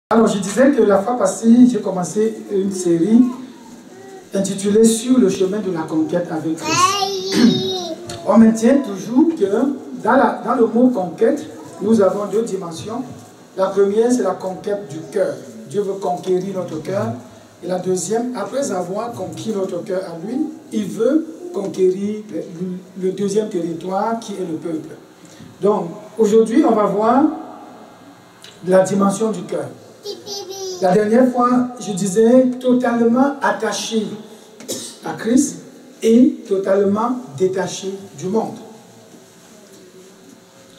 Alors, je disais que la fois passée, j'ai commencé une série intitulée « Sur le chemin de la conquête avec Christ ». On maintient toujours que dans le mot « conquête », nous avons deux dimensions. La première, c'est la conquête du cœur. Dieu veut conquérir notre cœur. Et la deuxième, après avoir conquis notre cœur à lui, il veut conquérir le deuxième territoire qui est le peuple. Donc, aujourd'hui, on va voir la dimension du cœur. La dernière fois, je disais totalement attaché à Christ et totalement détaché du monde.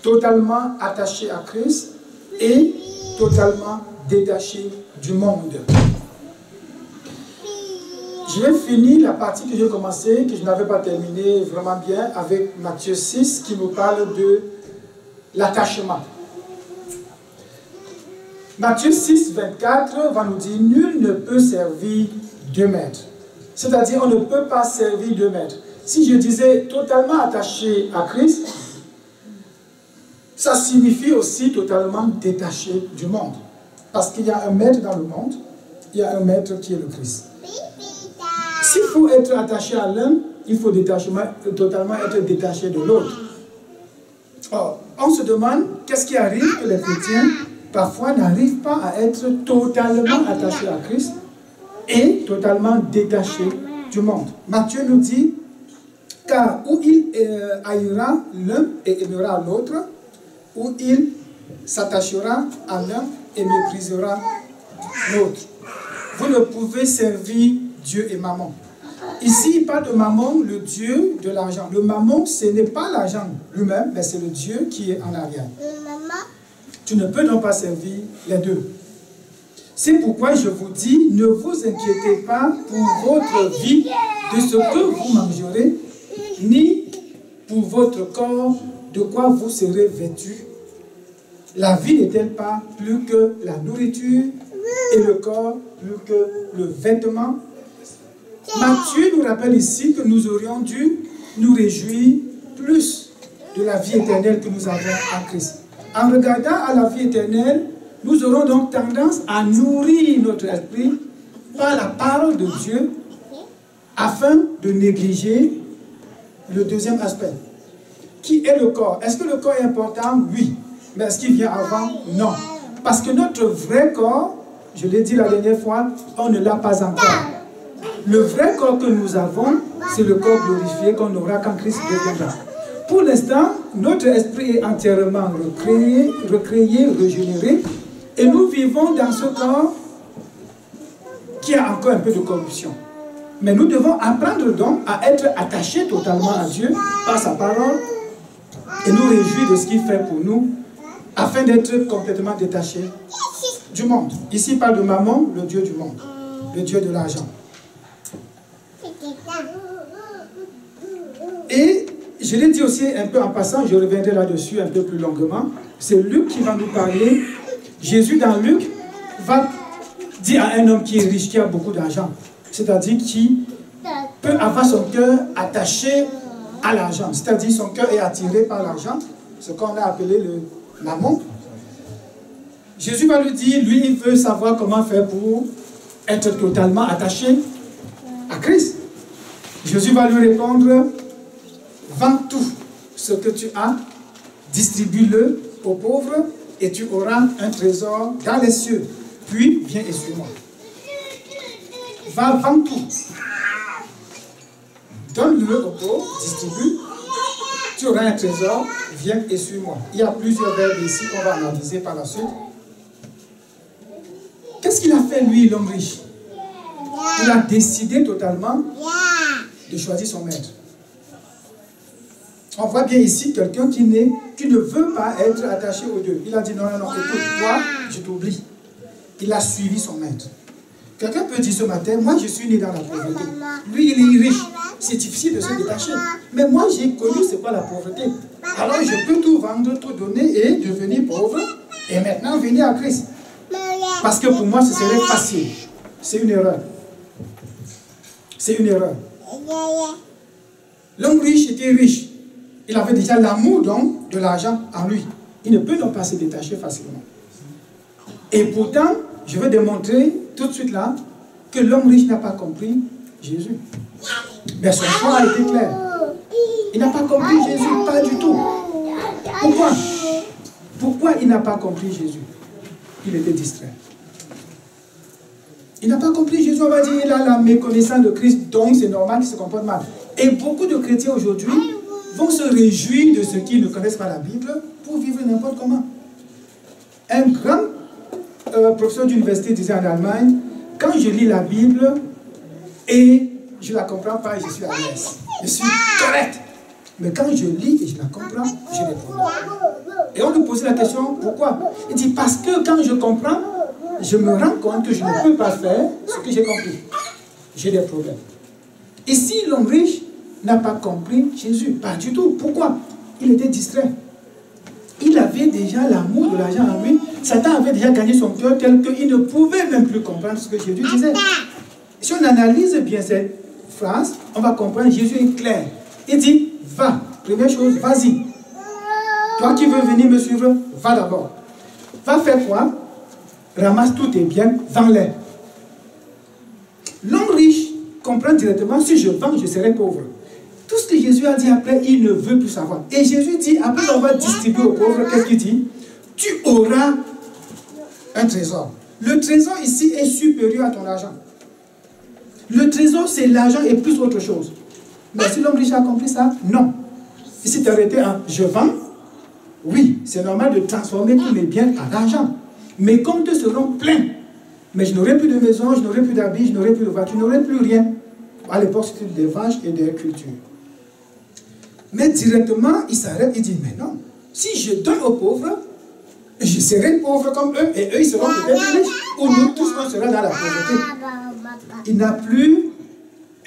Totalement attaché à Christ et totalement détaché du monde. Je vais finir la partie que j'ai commencée, que je n'avais pas terminée vraiment bien, avec Matthieu 6 qui nous parle de l'attachement. Matthieu 6, 24 va nous dire « Nul ne peut servir deux maîtres ». C'est-à-dire, on ne peut pas servir deux maîtres. Si je disais totalement attaché à Christ, ça signifie aussi totalement détaché du monde. Parce qu'il y a un maître dans le monde, il y a un maître qui est le Christ. S'il faut être attaché à l'un, il faut totalement être détaché de l'autre. Or, on se demande qu'est-ce qui arrive que les chrétiens parfois n'arrivent pas à être totalement attachés à Christ et totalement détachés du monde. Matthieu nous dit, car où il haïra l'un et aimera l'autre, où il s'attachera à l'un et méprisera l'autre. Vous ne pouvez servir Dieu et Mammon. Ici, il parle de Mammon, le Dieu de l'argent. Le Mammon, ce n'est pas l'argent lui-même, mais c'est le Dieu qui est en arrière. Tu ne peux donc pas servir les deux. C'est pourquoi je vous dis, ne vous inquiétez pas pour votre vie de ce que vous mangerez, ni pour votre corps de quoi vous serez vêtus. La vie n'est-elle pas plus que la nourriture et le corps plus que le vêtement? Matthieu nous rappelle ici que nous aurions dû nous réjouir plus de la vie éternelle que nous avons en Christ. En regardant à la vie éternelle, nous aurons donc tendance à nourrir notre esprit par la parole de Dieu afin de négliger le deuxième aspect, qui est le corps. Est-ce que le corps est important? Oui. Mais est-ce qu'il vient avant? Non. Parce que notre vrai corps, je l'ai dit la dernière fois, on ne l'a pas encore. Le vrai corps que nous avons, c'est le corps glorifié qu'on aura quand Christ reviendra. Pour l'instant, notre esprit est entièrement recréé, régénéré, et nous vivons dans ce corps qui a encore un peu de corruption. Mais nous devons apprendre donc à être attachés totalement à Dieu par sa parole et nous réjouir de ce qu'il fait pour nous afin d'être complètement détachés du monde. Ici, il parle de Mammon, le Dieu du monde, le Dieu de l'argent. Et je l'ai dit aussi un peu en passant, je reviendrai là-dessus un peu plus longuement. C'est Luc qui va nous parler. Jésus dans Luc va dire à un homme qui est riche, qui a beaucoup d'argent, c'est-à-dire qui peut avoir son cœur attaché à l'argent, c'est-à-dire son cœur est attiré par l'argent, ce qu'on a appelé le mammon. Jésus va lui dire, lui il veut savoir comment faire pour être totalement attaché à Christ. Jésus va lui répondre, vends tout ce que tu as, distribue-le aux pauvres et tu auras un trésor dans les cieux. Puis, viens et suis-moi. Va, vends tout. Donne-le aux pauvres, distribue. Tu auras un trésor, viens et suis-moi. Il y a plusieurs verbes ici qu'on va analyser par la suite. Qu'est-ce qu'il a fait, lui, l'homme riche? Il a décidé totalement de choisir son maître. On voit bien ici quelqu'un qui ne veut pas être attaché aux deux. Il a dit non, non, non, écoute, toi, je t'oublie. Il a suivi son maître. Quelqu'un peut dire ce matin, moi je suis né dans la pauvreté. Lui, il est riche. C'est difficile de se détacher. Mais moi, j'ai connu c'est quoi la pauvreté. Alors, je peux tout vendre, tout donner et devenir pauvre. Et maintenant, venir à Christ. Parce que pour moi, ce serait facile. C'est une erreur. C'est une erreur. L'homme riche était riche. Il avait déjà l'amour de l'argent en lui. Il ne peut donc pas se détacher facilement. Et pourtant, je vais démontrer tout de suite là que l'homme riche n'a pas compris Jésus. Mais son choix a été clair. Il n'a pas compris Jésus, pas du tout. Pourquoi? Pourquoi il n'a pas compris Jésus? Il était distrait. Il n'a pas compris Jésus, on va dire, il a la méconnaissance de Christ, donc c'est normal qu'il se comporte mal. Et beaucoup de chrétiens aujourd'hui vont se réjouir de ceux qui ne connaissent pas la Bible pour vivre n'importe comment. Un grand professeur d'université disait en Allemagne, quand je lis la Bible et je ne la comprends pas, je suis à l'aise. Je suis correct. Mais quand je lis et je la comprends, j'ai des problèmes. Et on lui posait la question, pourquoi? Il dit, parce que quand je comprends, je me rends compte que je ne peux pas faire ce que j'ai compris. J'ai des problèmes. Ici, l'homme riche n'a pas compris Jésus. Pas du tout. Pourquoi? Il était distrait. Il avait déjà l'amour de l'argent en lui. Satan avait déjà gagné son cœur tel qu'il ne pouvait même plus comprendre ce que Jésus disait. Si on analyse bien cette phrase, on va comprendre Jésus est clair. Il dit, va. Première chose, vas-y. Toi qui veux venir me suivre, va d'abord. Va faire quoi? Ramasse tous tes biens, vends-les. L'homme riche comprend directement, si je vends, je serai pauvre. Tout ce que Jésus a dit après, il ne veut plus savoir. Et Jésus dit, après avoir distribué aux pauvres, qu'est-ce qu'il dit? Tu auras un trésor. Le trésor ici est supérieur à ton argent. Le trésor, c'est l'argent et plus autre chose. Mais si l'homme riche a compris ça, non. Et si tu arrêtais à je vends, oui, c'est normal de transformer tous mes biens en argent. Mes comptes seront pleins. Mais je n'aurai plus de maison, je n'aurai plus d'habits, je n'aurai plus de voiture, je n'aurai plus rien. À l'époque, c'était des vaches et des cultures. Mais directement, il s'arrête et dit, mais non, si je donne aux pauvres, je serai pauvre comme eux, et eux, ils seront peut-être riches, ou nous tous, on sera dans la pauvreté. Il n'a plus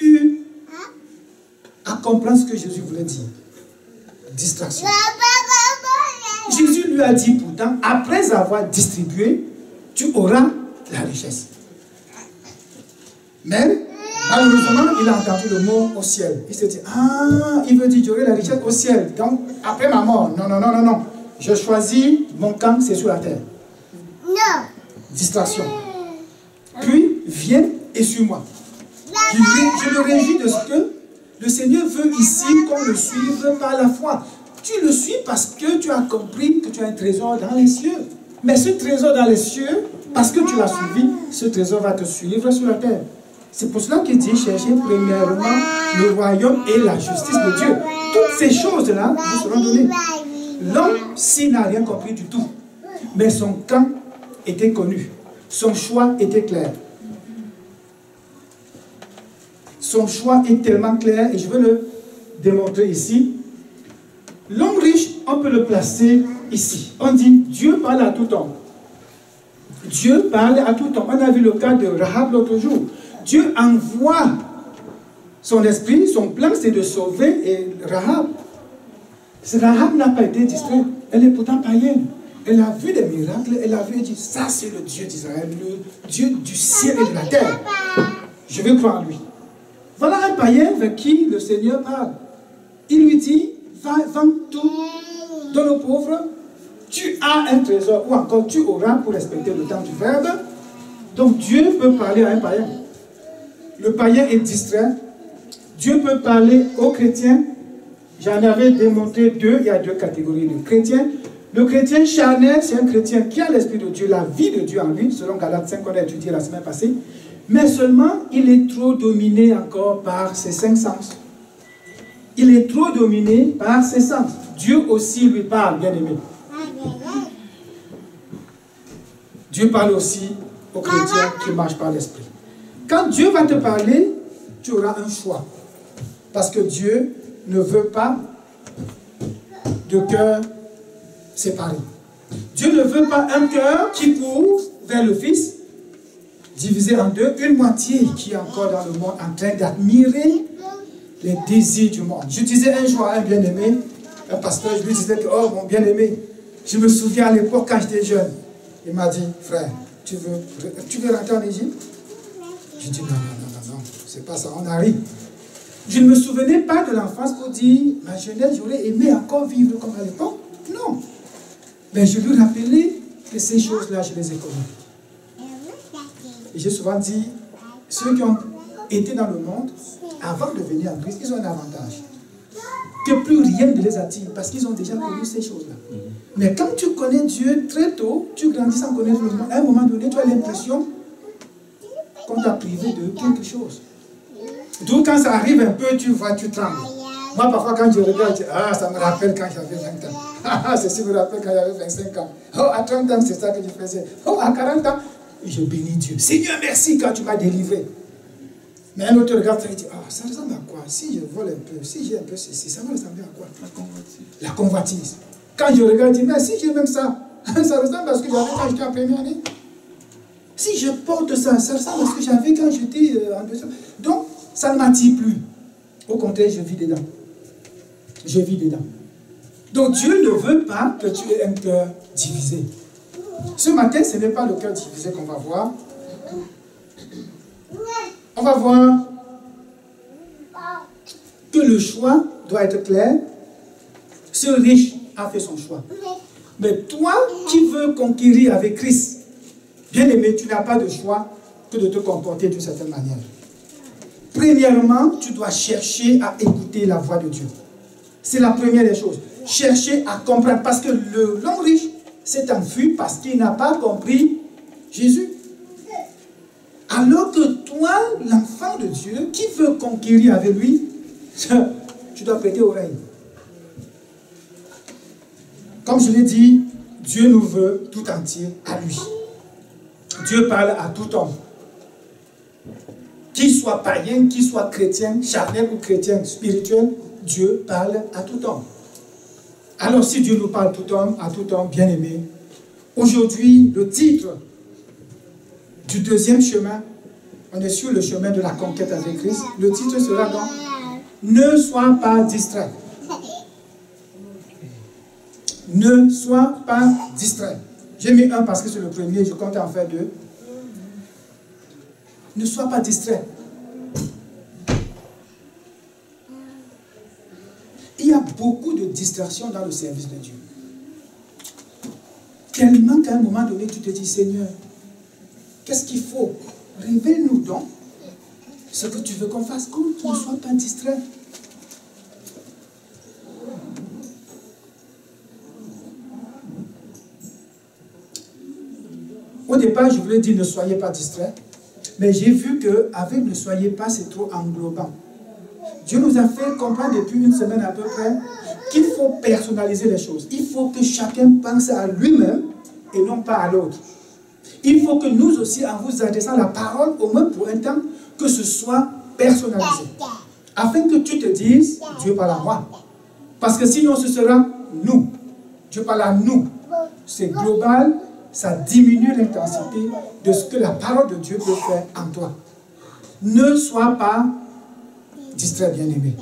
eu à comprendre ce que Jésus voulait dire. Distraction. Jésus lui a dit pourtant, après avoir distribué, tu auras la richesse. Mais, malheureusement, il a entendu le mot au ciel. Il s'est dit, ah, il veut dire j'aurai la richesse au ciel. Donc, après ma mort, non, non, non, non, non. Je choisis, mon camp, c'est sur la terre. Non. Distraction. Puis, viens et suis-moi. Je me réjouis de ce que le Seigneur veut ici qu'on le suive par la foi. Tu le suis parce que tu as compris que tu as un trésor dans les cieux. Mais ce trésor dans les cieux, parce que tu l'as suivi, ce trésor va te suivre sur la terre. C'est pour cela qu'il dit, cherchez premièrement le royaume et la justice de Dieu. Toutes ces choses-là vous seront données. L'homme, s'il n'a rien compris du tout, mais son camp était connu. Son choix était clair. Son choix est tellement clair, et je vais le démontrer ici. L'homme riche, on peut le placer ici. On dit, Dieu parle à tout temps. Dieu parle à tout temps. On a vu le cas de Rahab l'autre jour. Dieu envoie son esprit, son plan c'est de sauver Rahab. Rahab n'a pas été distraite. Elle est pourtant païenne. Elle a vu des miracles, elle a vu et dit, ça c'est le Dieu d'Israël, le Dieu du ciel et de la terre. Je vais croire en lui. Voilà un païen vers qui le Seigneur parle. Il lui dit, va, vends tout, donne aux pauvres, tu as un trésor, ou encore tu auras, pour respecter le temps du verbe. Donc Dieu peut parler à un païen. Le païen est distrait. Dieu peut parler aux chrétiens. J'en avais démontré deux, il y a deux catégories de chrétiens. Le chrétien charnel, c'est un chrétien qui a l'Esprit de Dieu, la vie de Dieu en lui, selon Galates 5 qu'on a étudié la semaine passée. Mais seulement, il est trop dominé encore par ses cinq sens. Il est trop dominé par ses sens. Dieu aussi lui parle, bien aimé. Dieu parle aussi aux chrétiens qui marchent par l'Esprit. Quand Dieu va te parler, tu auras un choix. Parce que Dieu ne veut pas de cœur séparé. Dieu ne veut pas un cœur qui court vers le Fils, divisé en deux, une moitié qui est encore dans le monde en train d'admirer les désirs du monde. Je disais un jour à un bien-aimé, un pasteur, je lui disais que, oh mon bien-aimé, je me souviens à l'époque quand j'étais jeune. Il m'a dit, frère, tu veux rentrer en Égypte? Je dis, non, non, non, non, non, c'est pas ça, on arrive. Je ne me souvenais pas de l'enfance pour dire, ma jeunesse, j'aurais aimé encore vivre comme à l'époque. Non. Mais je lui rappelais que ces choses-là, je les ai connues. Et j'ai souvent dit, ceux qui ont été dans le monde, avant de venir en Christ, ils ont un avantage. Que plus rien ne les attire, parce qu'ils ont déjà connu ces choses-là. Mais quand tu connais Dieu très tôt, tu grandis sans connaître le monde. À un moment donné, tu as l'impression qu'on t'a privé de quelque chose. D'où quand ça arrive un peu, tu vois, tu trembles. Moi, parfois, quand je regarde, je dis, ah, ça me rappelle quand j'avais 20 ans. Ah, ceci me rappelle quand j'avais 25 ans. Oh, à 30 ans, c'est ça que je faisais. Oh, à 40 ans, et je bénis Dieu. Seigneur, merci quand tu m'as délivré. Mais un autre regarde et dit, ah, ça ressemble à quoi? Si je vole un peu, si j'ai un peu ceci, ça va ressembler à quoi? La convoitise. La convoitise. Quand je regarde, je dis, mais si j'ai même ça, ça ressemble à ce que j'avais quand j'étais en première année. Si je porte ça, ça ressemble à ce que j'avais quand j'étais en deuxième. Donc, ça ne m'attire plus. Au contraire, je vis dedans. Je vis dedans. Donc, Dieu ne veut pas que tu aies un cœur divisé. Ce matin, ce n'est pas le cœur divisé qu'on va voir. On va voir que le choix doit être clair. Ce riche a fait son choix. Mais toi qui veux conquérir avec Christ, bien aimé, tu n'as pas de choix que de te comporter d'une certaine manière. Premièrement, tu dois chercher à écouter la voix de Dieu. C'est la première des choses. Chercher à comprendre. Parce que l'homme riche s'est enfui parce qu'il n'a pas compris Jésus. Alors que toi, l'enfant de Dieu, qui veut conquérir avec lui, tu dois prêter oreille. Comme je l'ai dit, Dieu nous veut tout entier à lui. Dieu parle à tout homme. Qu'il soit païen, qu'il soit chrétien, charnel ou chrétien spirituel, Dieu parle à tout homme. Alors si Dieu nous parle à tout homme, bien aimé, aujourd'hui, le titre du deuxième chemin, on est sur le chemin de la conquête avec Christ, le titre sera donc « Ne sois pas distrait ». Ne sois pas distrait. J'ai mis un parce que c'est le premier, je compte en faire deux. Ne sois pas distrait. Il y a beaucoup de distractions dans le service de Dieu. Tellement qu'à un moment donné, tu te dis, Seigneur, qu'est-ce qu'il faut? Révèle-nous donc ce que tu veux qu'on fasse. Ne sois pas distrait. Au départ, je voulais dire ne soyez pas distrait. Mais j'ai vu qu'avec ne soyez pas, c'est trop englobant. Dieu nous a fait comprendre depuis une semaine à peu près qu'il faut personnaliser les choses. Il faut que chacun pense à lui-même et non pas à l'autre. Il faut que nous aussi, en vous adressant la parole, au moins pour un temps, que ce soit personnalisé. Afin que tu te dises, Dieu parle à moi. Parce que sinon, ce sera nous. Dieu parle à nous. C'est global. Ça diminue l'intensité de ce que la parole de Dieu peut faire en toi. Ne sois pas distrait, bien-aimé.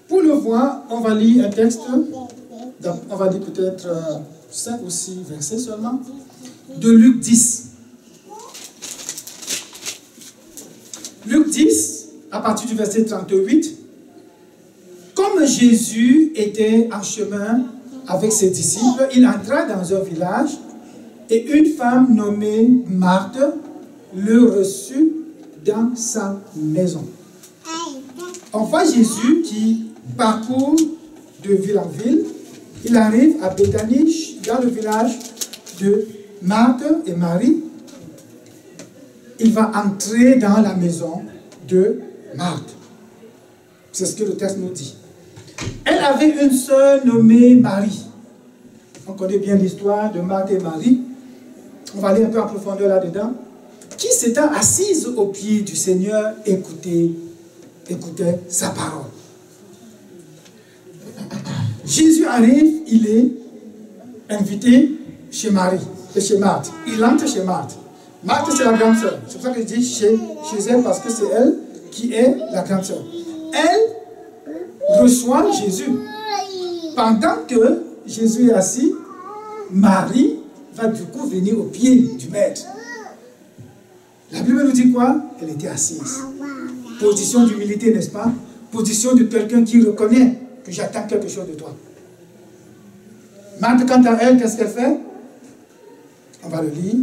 Pour le voir, on va lire un texte. On va lire peut-être 5 ou 6 versets seulement. De Luc 10. Luc 10, à partir du verset 38. Comme Jésus était en chemin avec ses disciples, il entra dans un village et une femme nommée Marthe le reçut dans sa maison. On voit Jésus qui parcourt de ville en ville. Il arrive à Béthanie, dans le village de Marthe et Marie. Il va entrer dans la maison de Marthe. C'est ce que le texte nous dit. Elle avait une sœur nommée Marie. On connaît bien l'histoire de Marthe et Marie. On va aller un peu en profondeur là-dedans. Qui s'étant assise au pied du Seigneur, écoutait sa parole. Jésus arrive, il est invité chez Marie, chez Marthe. Il entre chez Marthe. Marthe, c'est la grande sœur. C'est pour ça que je dis chez elle, parce que c'est elle qui est la grande sœur. Elle reçoit Jésus. Pendant que Jésus est assis, Marie va du coup venir au pied du maître. La Bible nous dit quoi? Elle était assise. Position d'humilité, n'est-ce pas? Position de quelqu'un qui reconnaît que j'attends quelque chose de toi. Marthe, quant à elle, qu'est-ce qu'elle fait? On va le lire.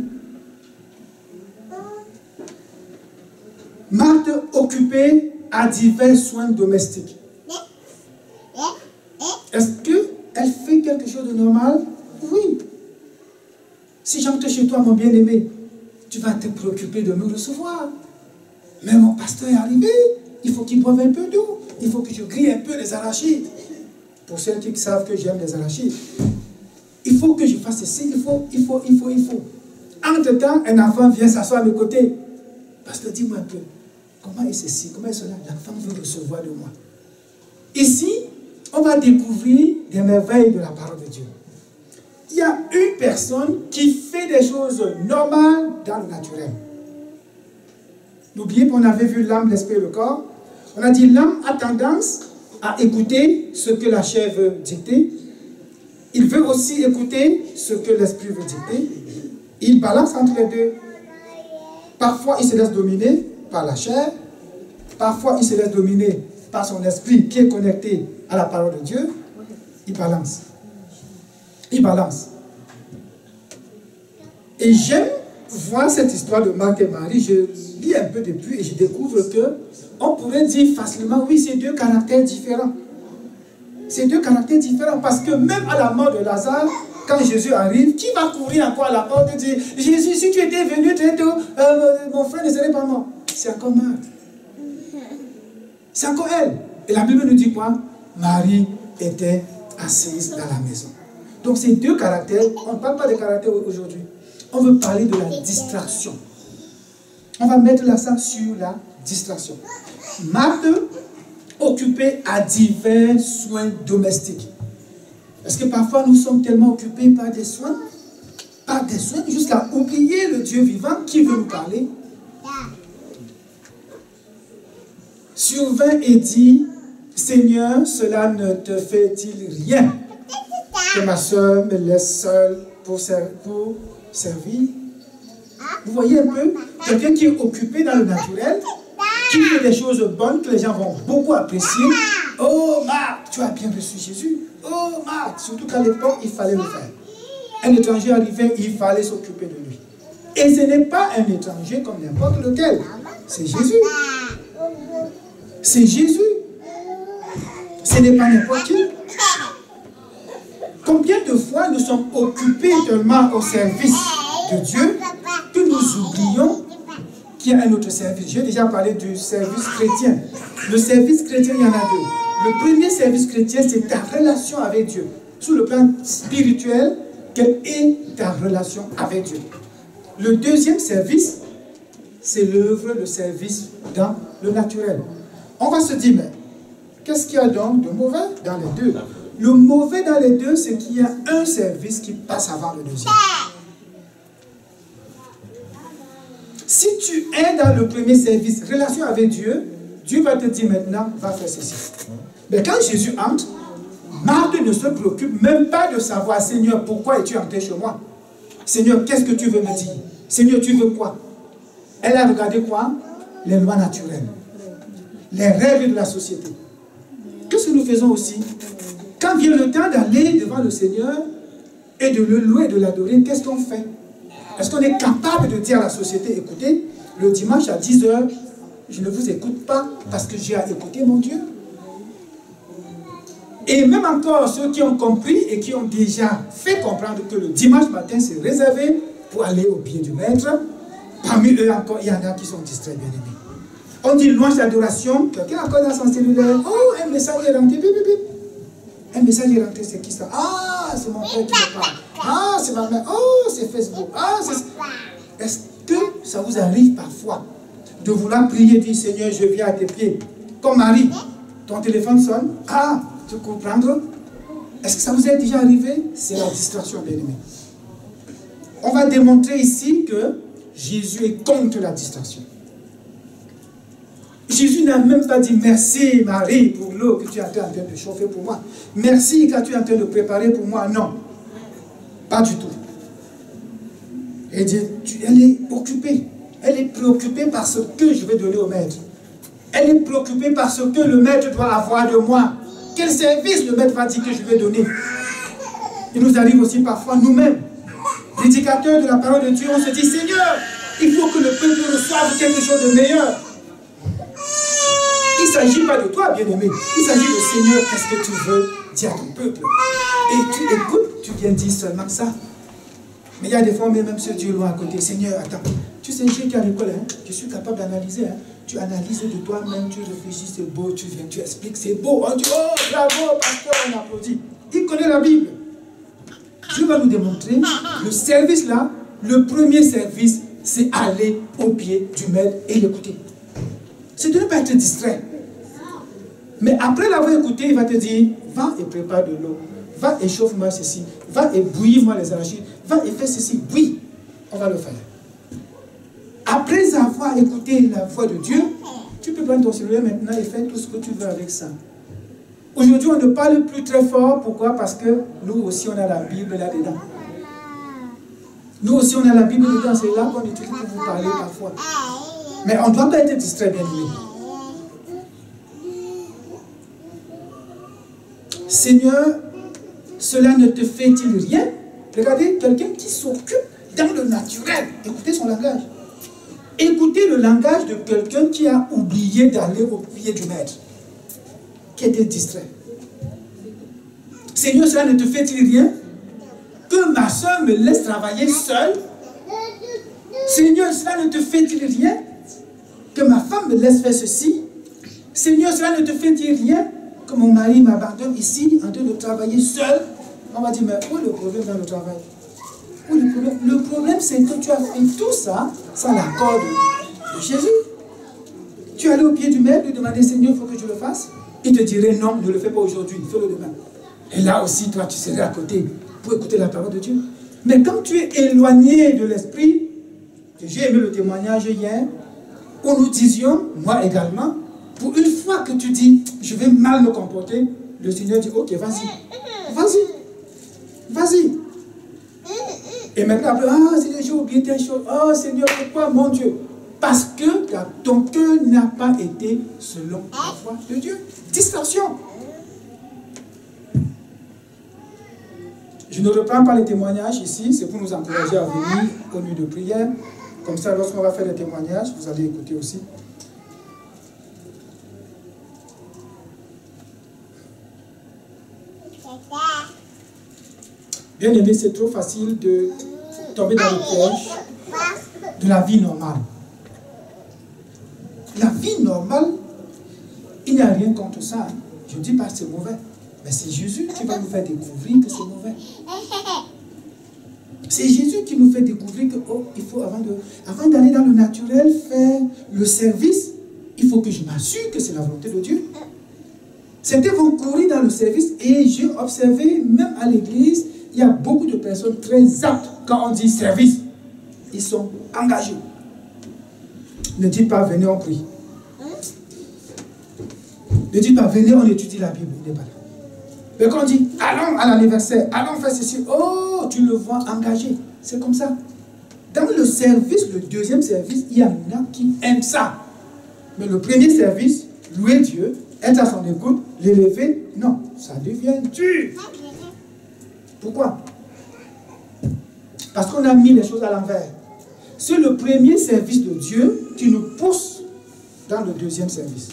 Marthe, occupée à divers soins domestiques. Est-ce qu'elle fait quelque chose de normal? Oui. Si j'entre chez toi, mon bien-aimé, tu vas te préoccuper de me recevoir. Mais mon pasteur est arrivé, il faut qu'il boive un peu d'eau. Il faut que je grille un peu les arachides. Pour ceux qui savent que j'aime les arachides. Il faut que je fasse ceci, il faut. Entre-temps, un enfant vient s'asseoir à mes côtés. Pasteur, dis-moi un peu, comment est ceci, comment est cela? L'enfant veut recevoir de moi. Ici, on va découvrir des merveilles de la parole de Dieu. Il y a une personne qui fait des choses normales dans le naturel. N'oubliez qu'on avait vu l'âme, l'esprit et le corps. On a dit l'âme a tendance à écouter ce que la chair veut dicter. Il veut aussi écouter ce que l'esprit veut dicter. Il balance entre les deux. Parfois, il se laisse dominer par la chair. Parfois, il se laisse dominer par son esprit qui est connecté à la parole de Dieu. Il balance. Il balance. Et j'aime voir cette histoire de Marthe et Marie. Je lis un peu depuis et je découvre que on pourrait dire facilement, oui, c'est deux caractères différents. C'est deux caractères différents parce que même à la mort de Lazare, quand Jésus arrive, qui va courir encore à la porte et dire, Jésus, si tu étais venu très tôt, mon frère ne serait pas mort. C'est encore Marthe. C'est encore elle. Et la Bible nous dit quoi? Marie était assise dans la maison. Donc ces deux caractères, on ne parle pas de caractères aujourd'hui. On veut parler de la distraction. On va mettre l'accent sur la distraction. Marthe, occupée à divers soins domestiques. Parce que parfois nous sommes tellement occupés par des soins jusqu'à oublier le Dieu vivant qui veut nous parler. Survint et dit, Seigneur, cela ne te fait-il rien que ma soeur me laisse seule pour servir? Vous voyez un peu, quelqu'un qui est occupé dans le naturel, qui fait des choses bonnes que les gens vont beaucoup apprécier. Oh Marthe, tu as bien reçu Jésus. Oh Marthe, surtout qu'à l'époque, il fallait le faire. Un étranger arrivait, il fallait s'occuper de lui. Et ce n'est pas un étranger comme n'importe lequel. C'est Jésus. C'est Jésus. Ce n'est pas n'importe qui. Combien de fois nous sommes occupés tellement au service de Dieu que nous oublions qu'il y a un autre service. J'ai déjà parlé du service chrétien. Le service chrétien, il y en a deux. Le premier service chrétien, c'est ta relation avec Dieu. Sur le plan spirituel, quelle est ta relation avec Dieu? Le deuxième service, c'est l'œuvre, le service dans le naturel. On va se dire, mais qu'est-ce qu'il y a donc de mauvais dans les deux? Le mauvais dans les deux, c'est qu'il y a un service qui passe avant le deuxième. Si tu es dans le premier service, relation avec Dieu, Dieu va te dire maintenant, va faire ceci. Mais quand Jésus entre, Marthe ne se préoccupe même pas de savoir, Seigneur, pourquoi es-tu entré chez moi? Seigneur, qu'est-ce que tu veux me dire? Seigneur, tu veux quoi? Elle a regardé quoi? Les lois naturelles. Les règles de la société. Qu'est-ce que nous faisons aussi? Quand vient le temps d'aller devant le Seigneur et de le louer et de l'adorer, qu'est-ce qu'on fait? Est-ce qu'on est capable de dire à la société, écoutez, le dimanche à 10 h, je ne vous écoute pas parce que j'ai à écouter mon Dieu? Et même encore ceux qui ont compris et qui ont déjà fait comprendre que le dimanche matin c'est réservé pour aller au pied du maître, parmi eux encore, il y en a qui sont distraits, bien aimés. On dit louange d'adoration, quelqu'un encore dans son cellulaire, oh, un message est rentré, bip, bip, bip. Un message est rentré, c'est qui ça? Ah, c'est mon père qui me parle. Ah, c'est ma mère. Oh, c'est Facebook. Ah, c'est... Est-ce que ça vous arrive parfois de vouloir prier et dire, Seigneur, je viens à tes pieds? Comme Marie, ton téléphone sonne. Ah, tu peux prendre? Est-ce que ça vous est déjà arrivé? C'est la distraction, bien aimé. On va démontrer ici que Jésus est contre la distraction. Jésus n'a même pas dit merci Marie pour l'eau que tu es en train de chauffer pour moi. Merci quand tu es en train de préparer pour moi. Non, pas du tout. Elle dit, elle est occupée. Elle est préoccupée par ce que je vais donner au maître. Elle est préoccupée par ce que le maître doit avoir de moi. Quel service le maître va dire que je vais donner? Il nous arrive aussi parfois nous-mêmes, prédicateurs de la parole de Dieu, on se dit, Seigneur, il faut que le peuple reçoive quelque chose de meilleur. Il ne s'agit pas de toi, bien-aimé. Il s'agit de Seigneur, qu'est-ce que tu veux dire à ton peuple? Et tu écoutes, tu viens dire seulement ça. Mais il y a des fois, on met même ce Dieu loin à côté. Seigneur, attends, tu sais, j'ai été à l'école, hein? Je suis capable d'analyser. Hein? Tu analyses de toi-même, tu réfléchis, c'est beau, tu viens, tu expliques, c'est beau. On dit, oh, bravo, pasteur, on applaudit. Il connaît la Bible. Dieu va nous démontrer, le service là, le premier service, c'est aller au pied du maître et l'écouter. C'est de ne pas être distrait. Mais après l'avoir écouté, il va te dire, va et prépare de l'eau. Va et chauffe-moi ceci. Va et bouillis-moi les arachides. Va et fais ceci. Oui, on va le faire. Après avoir écouté la voix de Dieu, tu peux prendre ton cellulaire maintenant et faire tout ce que tu veux avec ça. Aujourd'hui, on ne parle plus très fort. Pourquoi? Parce que nous aussi, on a la Bible là-dedans. Nous aussi, on a la Bible dedans. C'est là qu'on utilise pour vous parler parfois. Mais on ne doit pas être distrait, bien aimé. Seigneur, cela ne te fait-il rien? Regardez, quelqu'un qui s'occupe dans le naturel. Écoutez son langage. Écoutez le langage de quelqu'un qui a oublié d'aller au pied du maître. Qui était distrait. Seigneur, cela ne te fait-il rien? Que ma soeur me laisse travailler seule? Seigneur, cela ne te fait-il rien? Que ma femme me laisse faire ceci? Seigneur, cela ne te fait-il rien? Que mon mari m'abandonne ici en train de travailler seul? On va dire, mais où est le problème dans le travail? Où est le problème? Le problème, c'est que tu as fait tout ça sans l'accord de Jésus. Tu es allé au pied du maître, lui demander, Seigneur, il faut que je le fasse. Il te dirait, non, ne le fais pas aujourd'hui, fais-le demain. Et là aussi, toi, tu serais à côté pour écouter la parole de Dieu. Mais quand tu es éloigné de l'esprit, j'ai aimé le témoignage hier, où nous disions, moi également, pour une fois que tu dis, je vais mal me comporter, le Seigneur dit, ok, vas-y, vas-y, vas-y. Et maintenant, après, ah, Seigneur, j'ai oublié telle chose. Oh, Seigneur, pourquoi, mon Dieu? Parce que ton cœur n'a pas été selon la voix de Dieu. Distorsion. Je ne reprends pas les témoignages ici, c'est pour nous encourager à venir au nuit de prière. Comme ça, lorsqu'on va faire des témoignages, vous allez écouter aussi. Bien aimé, c'est trop facile de tomber dans le piège de la vie normale. La vie normale, il n'y a rien contre ça. Hein. Je ne dis pas que c'est mauvais. Mais c'est Jésus qui va nous faire découvrir que c'est mauvais. C'est Jésus qui nous fait découvrir que, oh, il faut, avant d'aller dans le naturel, faire le service, il faut que je m'assure que c'est la volonté de Dieu. Certains vont courir dans le service et j'ai observé, même à l'église, il y a beaucoup de personnes très aptes quand on dit service. Ils sont engagés. Ne dites pas, venez, on prie. Ne dites pas, venez, on étudie la Bible. Il n'est pas là. Mais quand on dit, allons à l'anniversaire, allons faire ceci, oh, tu le vois engagé. C'est comme ça. Dans le service, le deuxième service, il y en a qui aiment ça. Mais le premier service, louer Dieu, être à son écoute, l'élever, non, ça devient dur. Pourquoi? Parce qu'on a mis les choses à l'envers. C'est le premier service de Dieu qui nous pousse dans le deuxième service.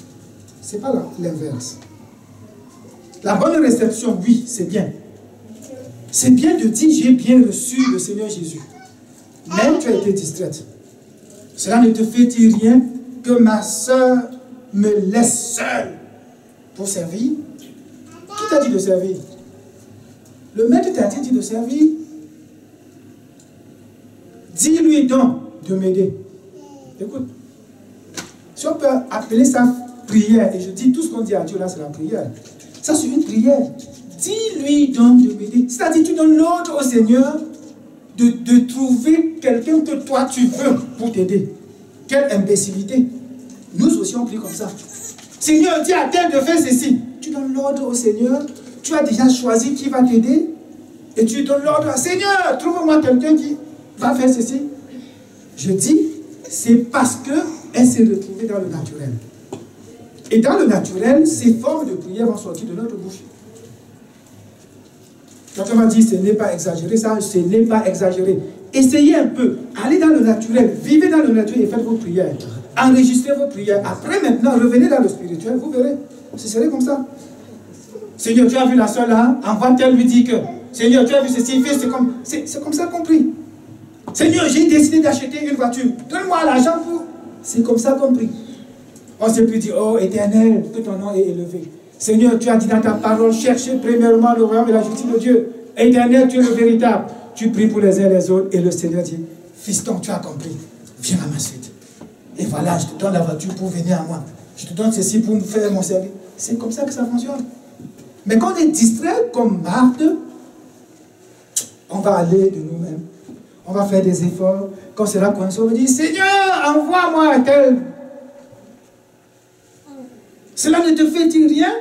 Ce n'est pas l'inverse. La bonne réception, oui, c'est bien. C'est bien de dire, j'ai bien reçu le Seigneur Jésus. Mais tu as été distraite. Cela ne te fait-il rien que ma soeur me laisse seule pour servir? Qui t'a dit de servir? Le maître t'a dit de servir. Dis-lui donc de m'aider. Écoute, si on peut appeler ça prière, et je dis tout ce qu'on dit à Dieu là, c'est la prière. Ça, c'est une prière. Dis-lui donc de m'aider. C'est-à-dire, tu donnes l'ordre au Seigneur de trouver quelqu'un que toi tu veux pour t'aider. Quelle imbécilité. Nous aussi, on prie comme ça. Seigneur, dis à tel de faire ceci. Tu donnes l'ordre au Seigneur. Tu as déjà choisi qui va t'aider. Et tu donnes l'ordre à Seigneur, trouve-moi quelqu'un qui va faire ceci. Je dis, c'est parce qu'elle s'est retrouvée dans le naturel. Et dans le naturel, ces formes de prière vont sortir de notre bouche. Quand on m'a dit ce n'est pas exagéré, ça, ce n'est pas exagéré. Essayez un peu, allez dans le naturel, vivez dans le naturel et faites vos prières. Enregistrez vos prières. Après, maintenant, revenez dans le spirituel, vous verrez. Ce serait comme ça. Seigneur, tu as vu la soeur là, envoie-t-elle lui dire que, Seigneur, tu as vu ceci, c'est comme ça compris. Seigneur, j'ai décidé d'acheter une voiture. Donne-moi l'argent pour... C'est comme ça compris. On s'est plus dit, oh éternel, que ton nom est élevé. Seigneur, tu as dit dans ta parole, cherchez premièrement le royaume et la justice de Dieu. Éternel, tu es le véritable. Tu pries pour les uns et les autres. Et le Seigneur dit, fiston, tu as compris. Viens à ma suite. Et voilà, je te donne la voiture pour venir à moi. Je te donne ceci pour me faire mon service. C'est comme ça que ça fonctionne. Mais quand on est distrait comme Marthe, on va aller de nous-mêmes. On va faire des efforts. Quand c'est là qu'on va dire, Seigneur, envoie-moi à tel. Cela ne te fait-il rien?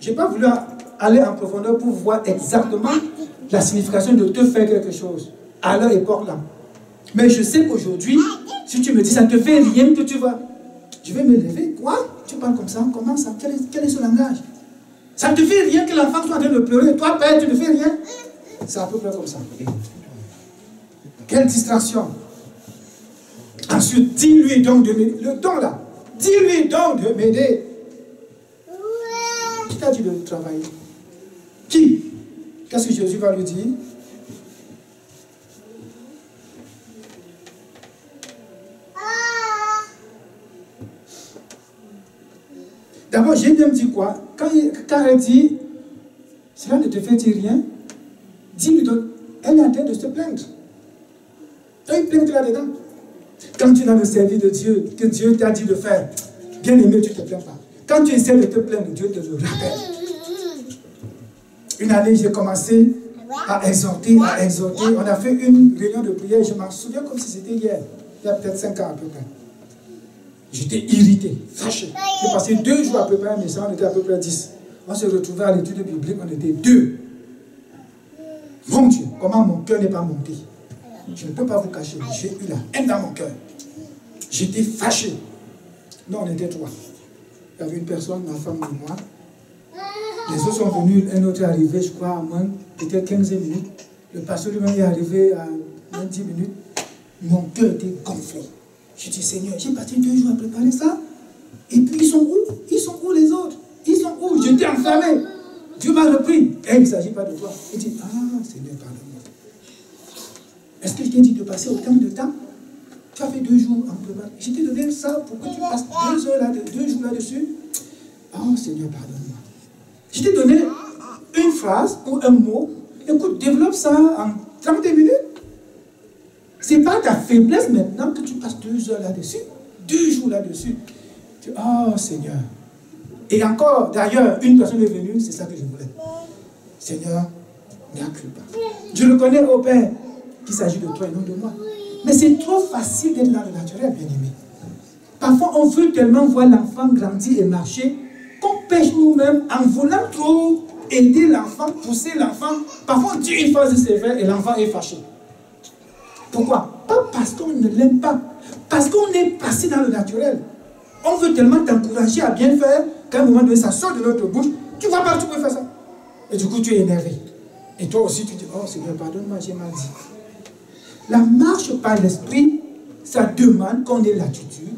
Je n'ai pas voulu aller en profondeur pour voir exactement la signification de te faire quelque chose à leur époque-là. Mais je sais qu'aujourd'hui, si tu me dis, ça ne te fait rien que tu vas, je vais me lever. Quoi? Tu parles comme ça? Comment ça? Quel est ce langage? Ça ne te fait rien que l'enfant soit en train de pleurer. Toi, père, tu ne fais rien? C'est à peu près comme ça. Quelle distraction. Ensuite, dis-lui donc de m'aider. Le temps là. Dis-lui donc de m'aider. Qui t'a dit de travailler? Qui? Qu'est-ce que Jésus va lui dire? D'abord, j'ai même dit quoi? Quand elle dit, cela ne te fait-il rien? Dis-lui donc, elle est en train de se plaindre. Tu as une plainte là-dedans. Quand tu es dans le service de Dieu, que Dieu t'a dit de faire, bien aimé, tu ne te plains pas. Quand tu essaies de te plaindre, Dieu te le rappelle. Une année, j'ai commencé à exhorter. On a fait une réunion de prière, je m'en souviens comme si c'était hier. Il y a peut-être 5 ans à peu près. J'étais irrité, fâché. J'ai passé 2 jours à préparer un message, on était à peu près 10. On se retrouvait à l'étude biblique, on était 2. Mon Dieu, comment mon cœur n'est pas monté. Je ne peux pas vous cacher, j'ai eu la haine dans mon cœur. J'étais fâché. Non, on était 3. Il y avait une personne, ma femme et moi. Les autres sont venus, un autre est arrivé, je crois, à moins, peut-être 15 minutes. Le pasteur lui-même est arrivé à 10 minutes. Mon cœur était gonflé. Je dis, Seigneur, j'ai passé 2 jours à préparer ça. Et puis, ils sont où? Ils sont où les autres? Ils sont où? J'étais enflammé. Dieu m'a repris. Et il ne s'agit pas de toi. Il dit, ah, Seigneur, pardonne-moi. Est-ce que je t'ai dit de passer autant de temps? Tu as fait 2 jours en préparation. Je t'ai donné ça pour que tu passes 2 jours là-dessus. Oh, Seigneur, pardonne-moi. Je t'ai donné une phrase ou un mot. Écoute, développe ça en 30 minutes. Ce n'est pas ta faiblesse maintenant que tu passes 2 heures là-dessus, 2 jours là-dessus. Oh Seigneur. Et encore, d'ailleurs, une personne est venue, c'est ça que je voulais. Seigneur, n'y accuse pas. Je reconnais au Père qu'il s'agit de toi et non de moi. Mais c'est trop facile d'être dans le naturel, bien-aimé. Parfois, on veut tellement voir l'enfant grandir et marcher qu'on pêche nous-mêmes en voulant trop aider l'enfant, pousser l'enfant. Parfois, on dit une phrase sévère et l'enfant est fâché. Pourquoi? Pas parce qu'on ne l'aime pas. Parce qu'on est passé dans le naturel. On veut tellement t'encourager à bien faire qu'à un moment donné, ça sort de notre bouche. Tu vois pas, tu peux faire ça. Et du coup, tu es énervé. Et toi aussi, tu dis, oh Seigneur, pardonne-moi, j'ai mal dit. La marche par l'esprit, ça demande qu'on ait l'attitude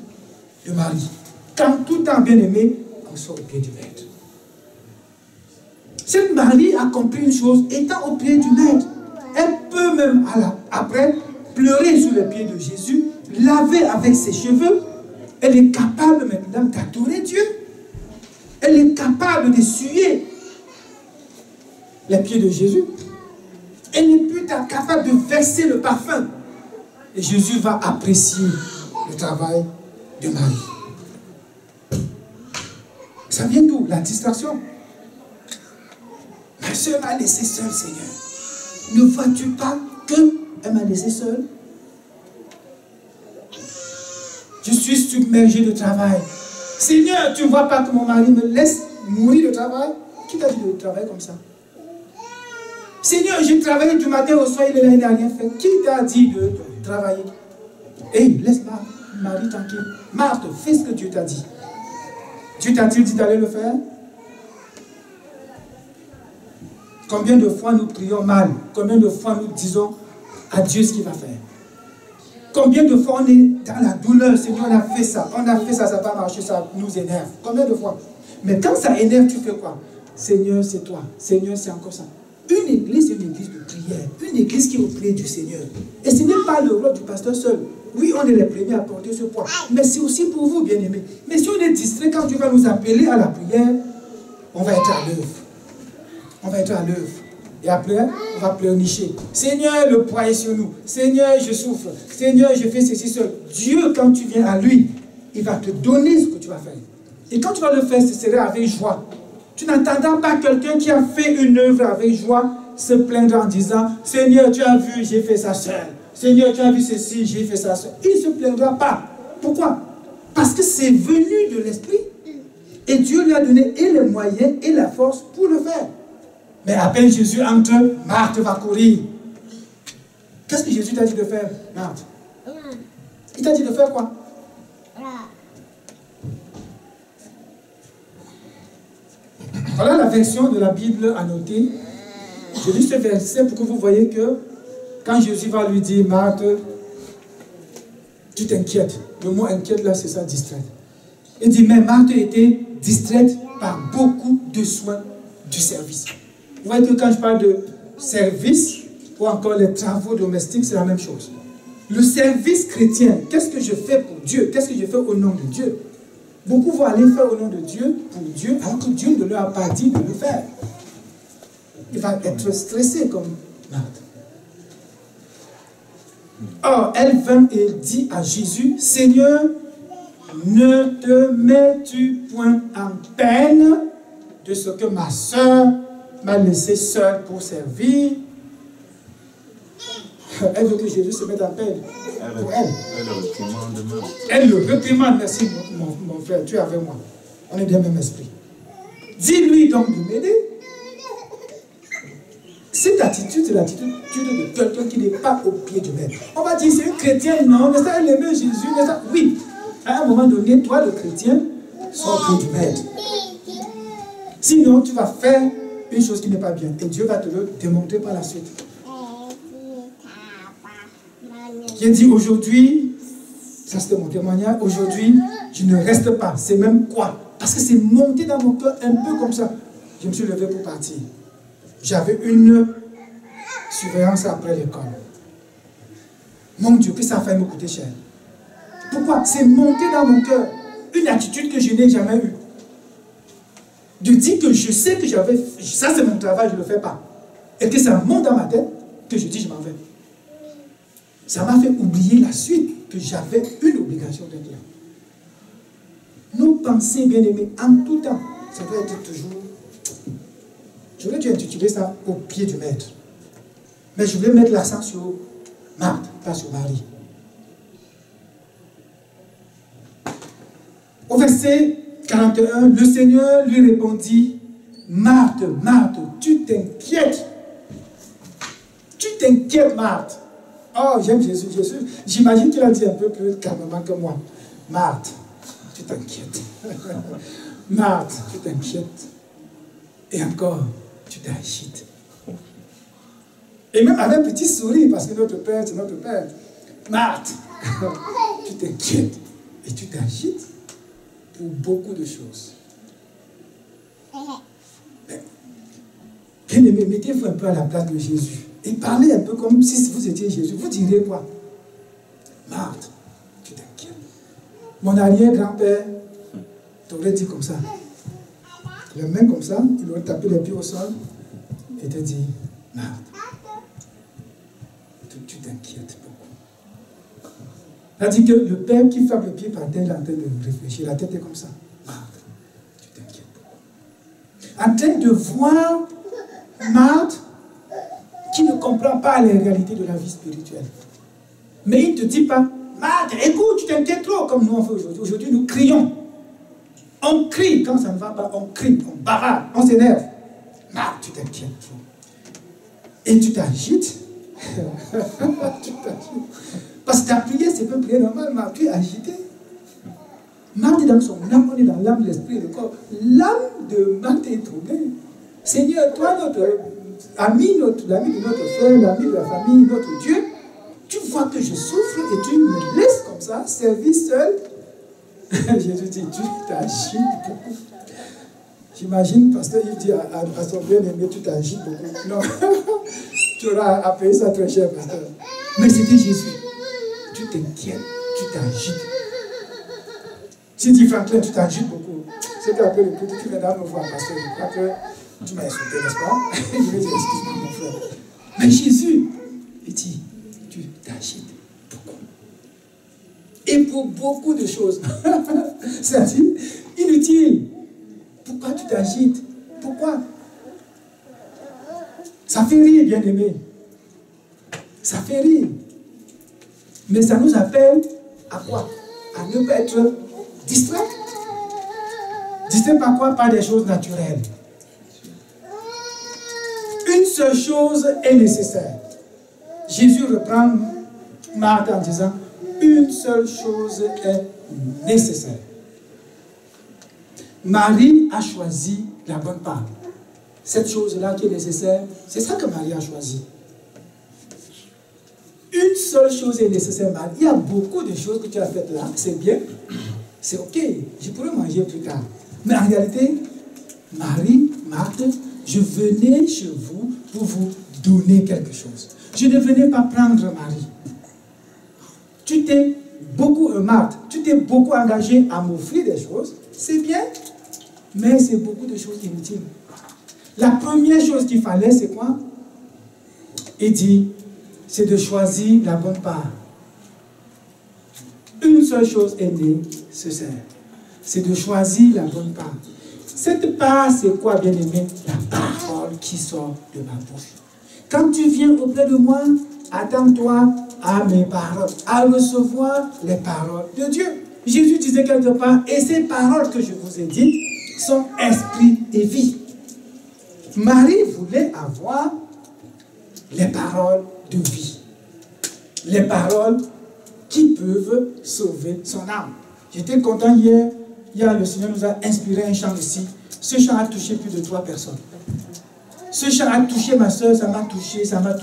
de Marie. Quand tout temps bien aimé, on sort au pied du maître. Cette Marie a compris une chose, étant au pied du maître, elle peut même après pleurer sur les pieds de Jésus, laver avec ses cheveux. Elle est capable maintenant d'adorer Dieu. Elle est capable d'essuyer les pieds de Jésus. Elle n'est plus capable de verser le parfum. Et Jésus va apprécier le travail de Marie. Ça vient d'où? La distraction. Ma soeur m'a laissé seule, Seigneur. Ne vois-tu pas qu'elle m'a laissé seule? Je suis submergé de travail. Seigneur, tu ne vois pas que mon mari me laisse mourir de travail? Qui t'a dit de travailler comme ça? Seigneur, j'ai travaillé du matin au soir, il n'a rien fait. Qui t'a dit de travailler? Hé, laisse Marie tranquille. Marthe, fais ce que Dieu t'a dit. Dieu t'a-t-il dit d'aller le faire? Combien de fois nous prions mal? Combien de fois nous disons à Dieu ce qu'il va faire? Combien de fois on est dans la douleur? Seigneur, on a fait ça, ça n'a pas marché, ça nous énerve. Combien de fois? Mais quand ça énerve, tu fais quoi? Seigneur, c'est toi. Seigneur, c'est encore ça. Une église, c'est une église de prière. Une église qui est auprès du Seigneur. Et ce n'est pas le rôle du pasteur seul. Oui, on est les premiers à porter ce poids. Mais c'est aussi pour vous, bien-aimés. Mais si on est distrait, quand Dieu va nous appeler à la prière, on va être à l'œuvre. On va être à l'œuvre. Et après, on va pleurnicher. Seigneur, le poids est sur nous. Seigneur, je souffre. Seigneur, je fais ceci seul. Dieu, quand tu viens à lui, il va te donner ce que tu vas faire. Et quand tu vas le faire, ce sera avec joie. Tu n'entendras pas quelqu'un qui a fait une œuvre avec joie se plaindre en disant, Seigneur, tu as vu, j'ai fait ça seul. Seigneur, tu as vu ceci, j'ai fait ça seul. Il ne se plaindra pas. Pourquoi? Parce que c'est venu de l'Esprit. Et Dieu lui a donné et les moyens et la force pour le faire. Mais à peine Jésus entre, Marthe va courir. Qu'est-ce que Jésus t'a dit de faire, Marthe? Il t'a dit de faire quoi? Voilà la version de la Bible annotée. Je lis ce verset pour que vous voyez que quand Jésus va lui dire, Marthe, tu t'inquiètes. Le mot inquiète là, c'est ça, distraite. Il dit, mais Marthe était distraite par beaucoup de soins du service. Vous voyez que quand je parle de service, ou encore les travaux domestiques, c'est la même chose. Le service chrétien, qu'est-ce que je fais pour Dieu? Qu'est-ce que je fais au nom de Dieu? Beaucoup vont aller faire au nom de Dieu, pour Dieu, alors que Dieu ne leur a pas dit de le faire. Il va être stressé comme Marthe. Or, elle vint et dit à Jésus, Seigneur, ne te mets-tu point en peine de ce que ma soeur m'a laissé seule pour servir? Elle veut que Jésus se mette en peine pour elle. Elle le réprimande. Merci mon frère, tu es avec moi. On est bien même esprit. Dis-lui donc de m'aider. Cette attitude, c'est l'attitude de quelqu'un qui n'est pas au pied du maître. On va dire, c'est une chrétienne, non, mais ça, elle aimait Jésus, mais ça, oui. À un moment donné, toi, le chrétien, sois au pied du maître. Sinon, tu vas faire une chose qui n'est pas bien. Et Dieu va te le démontrer par la suite. Qui a dit aujourd'hui, ça c'était mon témoignage, aujourd'hui, je ne reste pas. C'est même quoi? Parce que c'est monté dans mon cœur un peu comme ça. Je me suis levé pour partir. J'avais une surveillance après l'école. Mon Dieu, que ça a failli me coûter cher. Pourquoi? C'est monté dans mon cœur. Une attitude que je n'ai jamais eue. De dire que je sais que j'avais... Ça, c'est mon travail, je ne le fais pas. Et que ça monte dans ma tête, que je dis, je m'en vais. Ça m'a fait oublier la suite, que j'avais une obligation d'être là. Nos pensées, bien-aimées, en tout temps, ça doit être toujours... J'aurais dû intituler ça au pied du maître. Mais je voulais mettre l'accent sur Marthe, pas sur Marie. Au verset 41, le Seigneur lui répondit, Marthe, Marthe, tu t'inquiètes. Tu t'inquiètes, Marthe. Oh, j'aime Jésus. J'imagine qu'il a dit un peu plus calmement que moi. Marthe, tu t'inquiètes. Marthe, tu t'inquiètes. Et encore, tu t'agites. Et même avec un petit sourire, parce que notre Père, c'est notre Père. Marthe, tu t'inquiètes et tu t'agites pour beaucoup de choses. Bien aimé, mettez-vous un peu à la place de Jésus et parlez un peu comme si vous étiez Jésus. Vous diriez quoi? Marthe, tu t'inquiètes. Mon arrière-grand-père t'aurait dit comme ça. Les mains comme ça, il aurait tapé les pieds au sol et te dit, Marthe, tu t'inquiètes beaucoup. C'est-à-dire que le père qui frappe le pied par terre, il est en train de réfléchir. La tête est comme ça. Marthe, tu t'inquiètes beaucoup. En train de voir Marthe qui ne comprend pas les réalités de la vie spirituelle. Mais il ne te dit pas, Marthe, écoute, tu t'inquiètes trop, comme nous on fait aujourd'hui. Aujourd'hui, nous crions. On crie quand ça ne va pas, on crie, on bavarde, on s'énerve. Marthe, tu t'inquiètes trop. Et tu t'agites. Tu t'agites. Parce que ta prière, c'est pas une prière normale, Marthe, tu es agité. Marthe est dans son âme, on est dans l'âme, l'esprit et le corps. L'âme de Marthe est troublée. Seigneur, toi, notre ami, l'ami de notre frère, l'ami de la famille, notre Dieu, tu vois que je souffre et tu me laisses comme ça, servir seul. Jésus dit, tu t'agites beaucoup. J'imagine, pasteur Yves dit à son bien-aimé, tu t'agites beaucoup. Non, tu auras à payer ça très cher, pasteur. Mais c'était Jésus. Tu t'inquiètes, tu t'agites. Si dit Franklin, tu t'agites beaucoup. C'est qu'après le coup, tu viendras me voir, pasteur. Je crois que tu m'as insulté, n'est-ce pas? Je vais dire, excuse-moi, mon frère. Mais Jésus, il dit, tu t'agites beaucoup. Et pour beaucoup de choses. C'est-à-dire, inutile. Pourquoi tu t'agites? Pourquoi? Ça fait rire, bien-aimé. Ça fait rire. Mais ça nous appelle à quoi? À ne pas être distrait. Distrait par quoi? Par des choses naturelles. Une seule chose est nécessaire. Jésus reprend Marthe en disant, une seule chose est nécessaire. Marie a choisi la bonne part. Cette chose-là qui est nécessaire, c'est ça que Marie a choisi. Une seule chose est nécessaire, Marie. Il y a beaucoup de choses que tu as faites là, c'est bien, c'est ok, je pourrais manger plus tard. Mais en réalité, Marie, Marthe, je venais chez vous pour vous donner quelque chose. Je ne venais pas prendre Marie. Tu t'es beaucoup, Marthe, tu t'es beaucoup engagé à m'offrir des choses, c'est bien, mais c'est beaucoup de choses inutiles. La première chose qu'il fallait, c'est quoi? Il dit, c'est de choisir la bonne part. Une seule chose est nécessaire, c'est de choisir la bonne part. Cette part, c'est quoi, bien-aimé? La parole qui sort de ma bouche. Quand tu viens auprès de moi, attends-toi à mes paroles, à recevoir les paroles de Dieu. Jésus disait quelque part, et ces paroles que je vous ai dites sont esprit et vie. Marie voulait avoir les paroles de vie. Les paroles qui peuvent sauver son âme. J'étais content hier, le Seigneur nous a inspiré un chant ici. Ce chant a touché plus de 3 personnes. Ce chant a touché ma soeur, ça m'a touché, ça a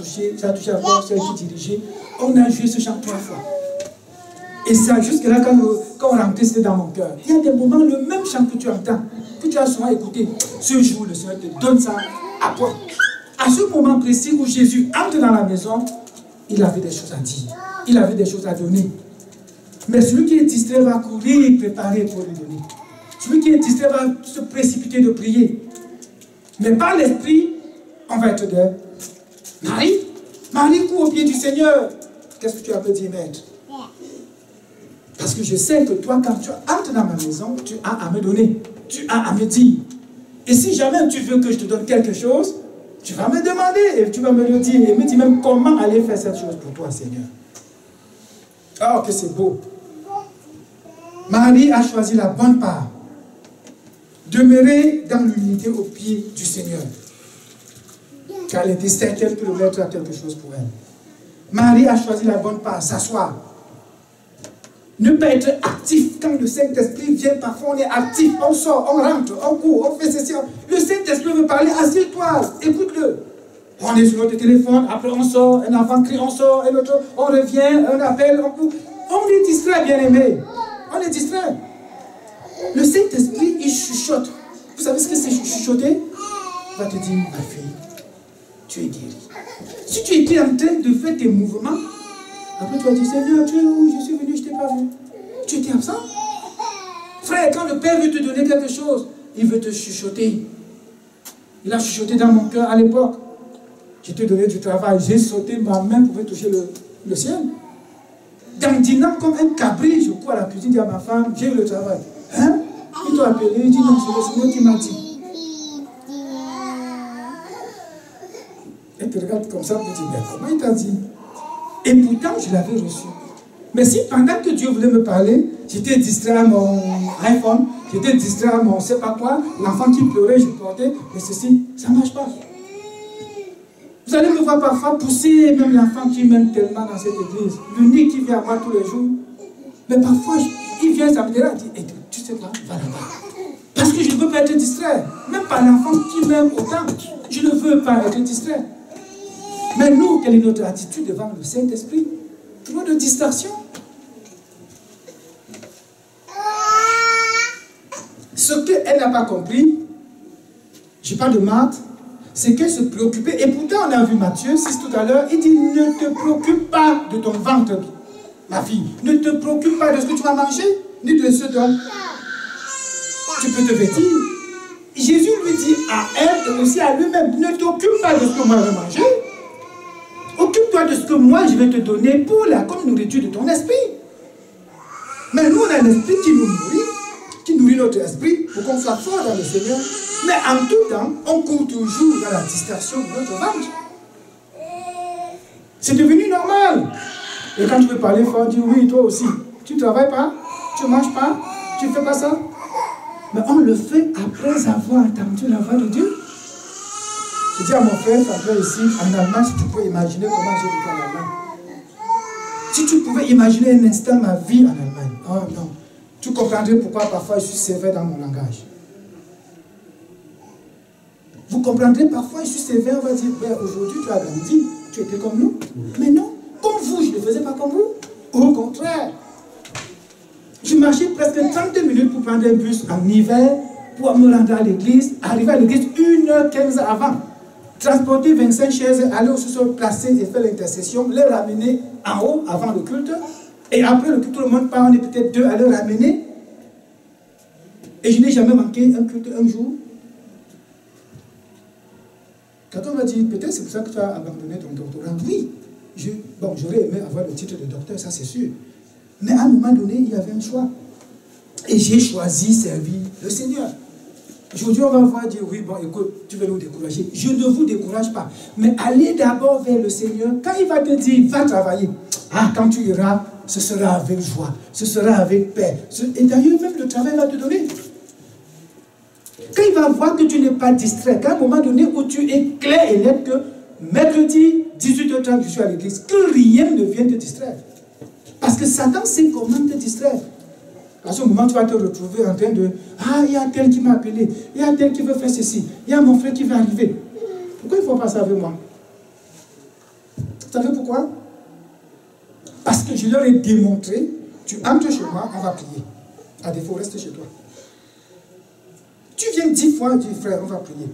touché la soeur qui dirigeait. On a joué ce chant 3 fois. Et ça, jusque-là, quand on rentrait, c'était dans mon cœur. Il y a des moments, le même chant que tu entends, que tu as souvent écouté, ce jour, le Seigneur te donne ça à toi. À ce moment précis où Jésus entre dans la maison, il avait des choses à dire. Il avait des choses à donner. Mais celui qui est distrait va courir et préparer pour lui donner. Celui qui est distrait va se précipiter de prier. Mais par l'esprit, on va être de Marie. Marie court au pied du Seigneur. Qu'est-ce que tu as pu dire, maître? Parce que je sais que toi, quand tu entres dans ma maison, tu as à me donner. Tu as à me dire. Et si jamais tu veux que je te donne quelque chose, tu vas me demander et tu vas me le dire. Et me dire même comment aller faire cette chose pour toi, Seigneur. Oh, que c'est beau. Marie a choisi la bonne part. Demeurer dans l'humilité au pied du Seigneur. Car elle était certaine que le maître a quelque chose pour elle. Marie a choisi la bonne part, s'asseoir. Ne pas être actif. Quand le Saint-Esprit vient, parfois on est actif, on sort, on rentre, on court, on fait ceci. Le Saint-Esprit veut parler, assieds-toi, écoute-le. On est sur notre téléphone, après on sort, un enfant crie, on sort, un autre, on revient, un appel, on court. On est distrait, bien-aimé. On est distrait. Le Saint-Esprit, il chuchote. Vous savez ce que c'est chuchoter? Il va te dire, ma fille, tu es guérie. Si tu étais en train de faire tes mouvements, après tu vas dire, Seigneur, tu es où? Je suis venu, je ne t'ai pas vu. Tu étais absent. Frère, quand le Père veut te donner quelque chose, il veut te chuchoter. Il a chuchoté dans mon cœur à l'époque. Je t'ai donné du travail, j'ai sauté, ma main pouvait toucher le ciel. Dans dînant comme un cabri, je cours à la cuisine, dis à ma femme, j'ai eu le travail. Hein? Il t'a appelé, il dit non, c'est le Seigneur qui m'a dit. Elle te regarde comme ça pour dire, mais comment il t'a dit? Et pourtant, je l'avais reçu. Mais si pendant que Dieu voulait me parler, j'étais distrait à mon iPhone, j'étais distrait à mon je ne sais pas quoi, l'enfant qui pleurait, je portais, mais ceci, ça ne marche pas. Vous allez me voir parfois pousser même l'enfant qui m'aime tellement dans cette église. L'unique qui vient à moi tous les jours. Mais parfois, il vient, ça me dérange, il dit, tu sais quoi, va là-bas. Parce que je ne veux pas être distrait. Même par l'enfant qui m'aime autant, je ne veux pas être distrait. Mais nous, quelle est notre attitude devant le Saint-Esprit? Trop de distraction. Ce qu'elle n'a pas compris, je parle de Marthe, c'est qu'elle se préoccupait. Et pourtant, on a vu Matthieu 6 tout à l'heure, il dit, ne te préoccupe pas de ton ventre, ma fille. Ne te préoccupe pas de ce que tu vas manger, ni de ce dont tu peux te vêtir. Jésus lui dit à elle et aussi à lui-même, ne t'occupe pas de ce que moi je vais manger. Occupe-toi de ce que moi je vais te donner pour la comme nourriture de ton esprit. Mais nous, on a l'esprit qui nous nourrit, qui nourrit notre esprit pour qu'on soit fort dans le Seigneur. Mais en tout temps, on court toujours dans la distraction de notre ventre. C'est devenu normal. Et quand tu veux parler fort, dis oui, toi aussi. Tu ne travailles pas, tu ne manges pas, tu ne fais pas ça. Mais on le fait après avoir entendu la voix de Dieu. Je dis à mon frère, ici, en Allemagne, si tu peux imaginer comment j'ai vécu en Allemagne. Si tu pouvais imaginer un instant ma vie en Allemagne, oh non, tu comprendrais pourquoi parfois je suis sévère dans mon langage. Vous comprendrez parfois, je suis sévère, on va dire, ben, aujourd'hui tu as grandi, tu étais comme nous. Mais non, comme vous, je ne faisais pas comme vous. Au contraire. Je marchais presque 30 minutes pour prendre un bus en hiver, pour me rendre à l'église, arriver à l'église 1h15 avant. Transporter 25 chaises, aller au sous-sol, placer et faire l'intercession, les ramener en haut avant le culte. Et après le culte, tout le monde part, on est peut-être 2 à le ramener. Et je n'ai jamais manqué un culte un jour. Quand on m'a dit, peut-être c'est pour ça que tu as abandonné ton doctorat. Oui, j'aurais aimé avoir le titre de docteur, ça c'est sûr. Mais à un moment donné, il y avait un choix. Et j'ai choisi servir le Seigneur. Aujourd'hui, on va voir dire, oui, bon, écoute, tu veux nous décourager. Je ne vous décourage pas. Mais allez d'abord vers le Seigneur. Quand il va te dire, va travailler. Ah, quand tu iras, ce sera avec joie. Ce sera avec paix. Et d'ailleurs, même le travail va te donner. Quand il va voir que tu n'es pas distrait, qu'à un moment donné où tu es clair et net que mercredi, 18h30, je suis à l'église, que rien ne vienne te distraire. Parce que Satan sait comment te distraire. À ce moment, tu vas te retrouver en train de « Ah, il y a tel qui m'a appelé, il y a tel qui veut faire ceci, il y a mon frère qui va arriver. » Pourquoi il ne faut pas ça avec moi? Vous savez pourquoi? Parce que je leur ai démontré, tu entres chez moi, on va prier. À défaut, reste chez toi. Tu viens 10 fois, tu dis « Frère, on va prier. »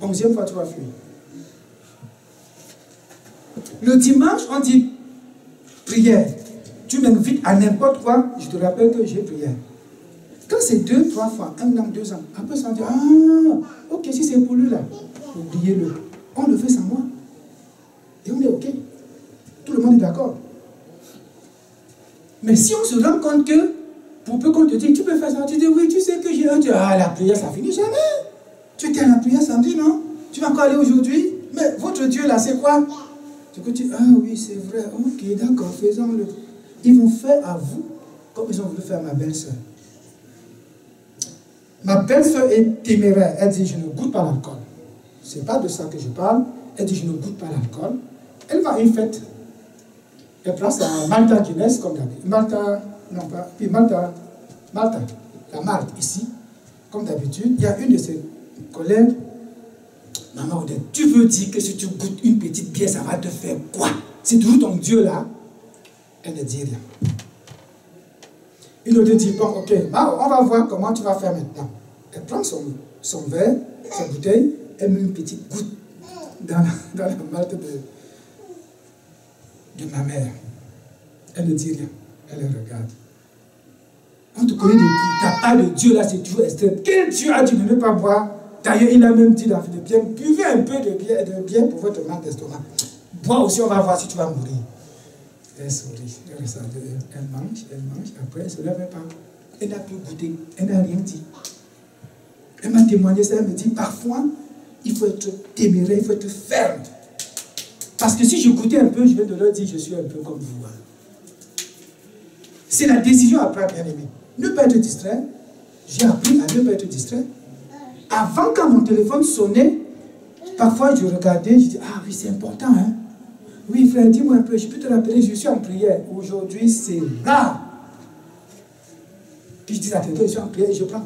11e fois, tu vas fuir. Le dimanche, on dit « Prière. » Tu m'invites à n'importe quoi, je te rappelle que j'ai prié. Quand c'est 2, 3 fois, 1 an, 2 ans, après ça on dit, ah, ok, si c'est pour lui là, oubliez-le. On le fait sans moi. Et on est ok. Tout le monde est d'accord. Mais si on se rend compte que, pour peu qu'on te dise, tu peux faire ça, tu dis, oui, tu sais que j'ai un Dieu. Ah, la prière, ça finit jamais. Tu étais à la prière samedi, non? Tu vas encore aller aujourd'hui? Mais votre Dieu là, c'est quoi? Du coup, tu dis, ah oui, c'est vrai, ok, d'accord, faisons-le. Ils vont faire à vous comme ils ont voulu faire à ma belle-sœur. Ma belle-sœur est téméraire. Elle dit, je ne goûte pas l'alcool. Ce n'est pas de ça que je parle. Elle dit, je ne goûte pas l'alcool. Elle va à une fête. Elle prend sa Malta Guinness, comme d'habitude. Malta, non pas, puis Malta, la Malte, ici, comme d'habitude. Il y a une de ses collègues. Maman Odette, tu veux dire que si tu goûtes une petite bière, ça va te faire quoi? C'est toujours ton Dieu là. Elle ne dit rien. Une autre dit, bon, ok, on va voir comment tu vas faire maintenant. Elle prend son verre, sa bouteille, elle met une petite goutte dans la malte de ma mère. Elle ne dit rien. Elle le regarde. On te connaît depuis, tu n'as pas de Dieu là, c'est toujours extrême. Quel Dieu a dit de ne pas boire? D'ailleurs, il a même dit dans de bien, buvez un peu de bière pour votre mal d'estomac. Bois aussi, on va voir si tu vas mourir. Elle sourit, elle mange, après elle ne se lève pas. Elle n'a plus goûté, elle n'a rien dit. Elle m'a témoigné ça, elle me dit, parfois, il faut être téméraire, il faut être ferme. Parce que si je goûtais un peu, je vais de leur dire, je suis un peu comme vous. C'est la décision à prendre, bien aimé. Ne pas être distrait. J'ai appris à ne pas être distrait. Avant, quand mon téléphone sonnait, parfois je regardais, je dis, ah oui, c'est important, hein. Oui, frère, dis-moi un peu, je peux te rappeler, je suis en prière. Aujourd'hui, c'est rare. Puis je dis à quelqu'un, je suis en prière et je prends.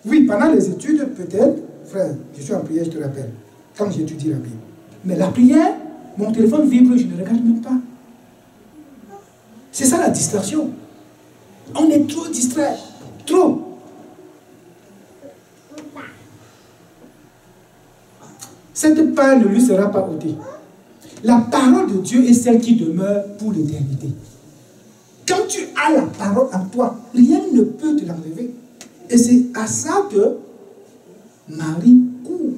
Oui, pendant les études, peut-être, frère, je suis en prière, je te rappelle, quand j'étudie la Bible. Mais la prière, mon téléphone vibre, je ne regarde même pas. C'est ça la distraction. On est trop distrait. Trop. Cette part ne lui sera pas ôtée. La parole de Dieu est celle qui demeure pour l'éternité. Quand tu as la parole en toi, rien ne peut te l'enlever. Et c'est à ça que Marie court.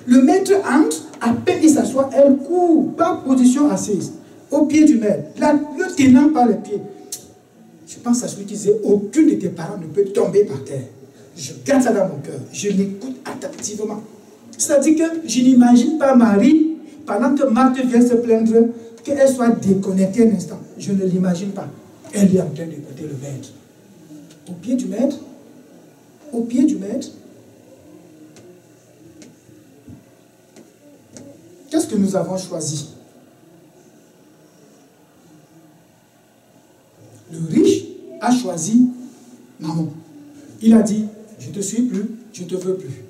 Le maître entre, à peine il s'assoit, elle court, par position assise, au pied du maître, le tenant par les pieds. Je pense à celui qui disait, aucune de tes paroles ne peut tomber par terre. Je garde ça dans mon cœur, je l'écoute attentivement. C'est-à-dire que je n'imagine pas Marie, pendant que Marthe vient se plaindre, qu'elle soit déconnectée un instant. Je ne l'imagine pas. Elle est en train d'écouter le maître. Au pied du maître, au pied du maître. Qu'est-ce que nous avons choisi? Le riche a choisi maman. Il a dit, je ne te suis plus, je ne te veux plus.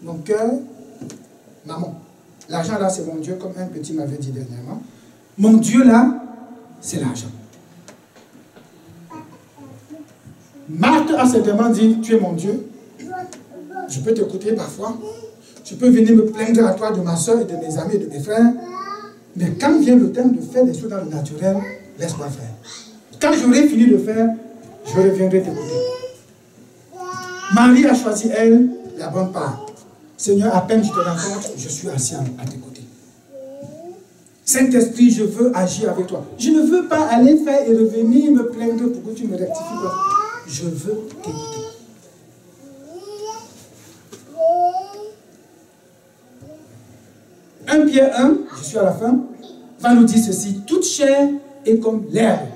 Mon cœur, maman. L'argent là, c'est mon Dieu, comme un petit m'avait dit dernièrement. Mon Dieu là, c'est l'argent. Marthe a certainement dit, tu es mon Dieu. Je peux t'écouter parfois. Je peux venir me plaindre à toi de ma soeur et de mes amis et de mes frères. Mais quand vient le temps de faire des choses dans le naturel, laisse-moi faire. Quand j'aurai fini de faire, je reviendrai t'écouter. Marie a choisi, elle, la bonne part. Seigneur, à peine je te rencontre, je suis assis à tes côtés. Saint-Esprit, je veux agir avec toi. Je ne veux pas aller faire et revenir me plaindre pour que tu me rectifies. Je veux t'écouter. Un Pierre 1, je suis à la fin, va nous dire ceci. Toute chair est comme l'herbe,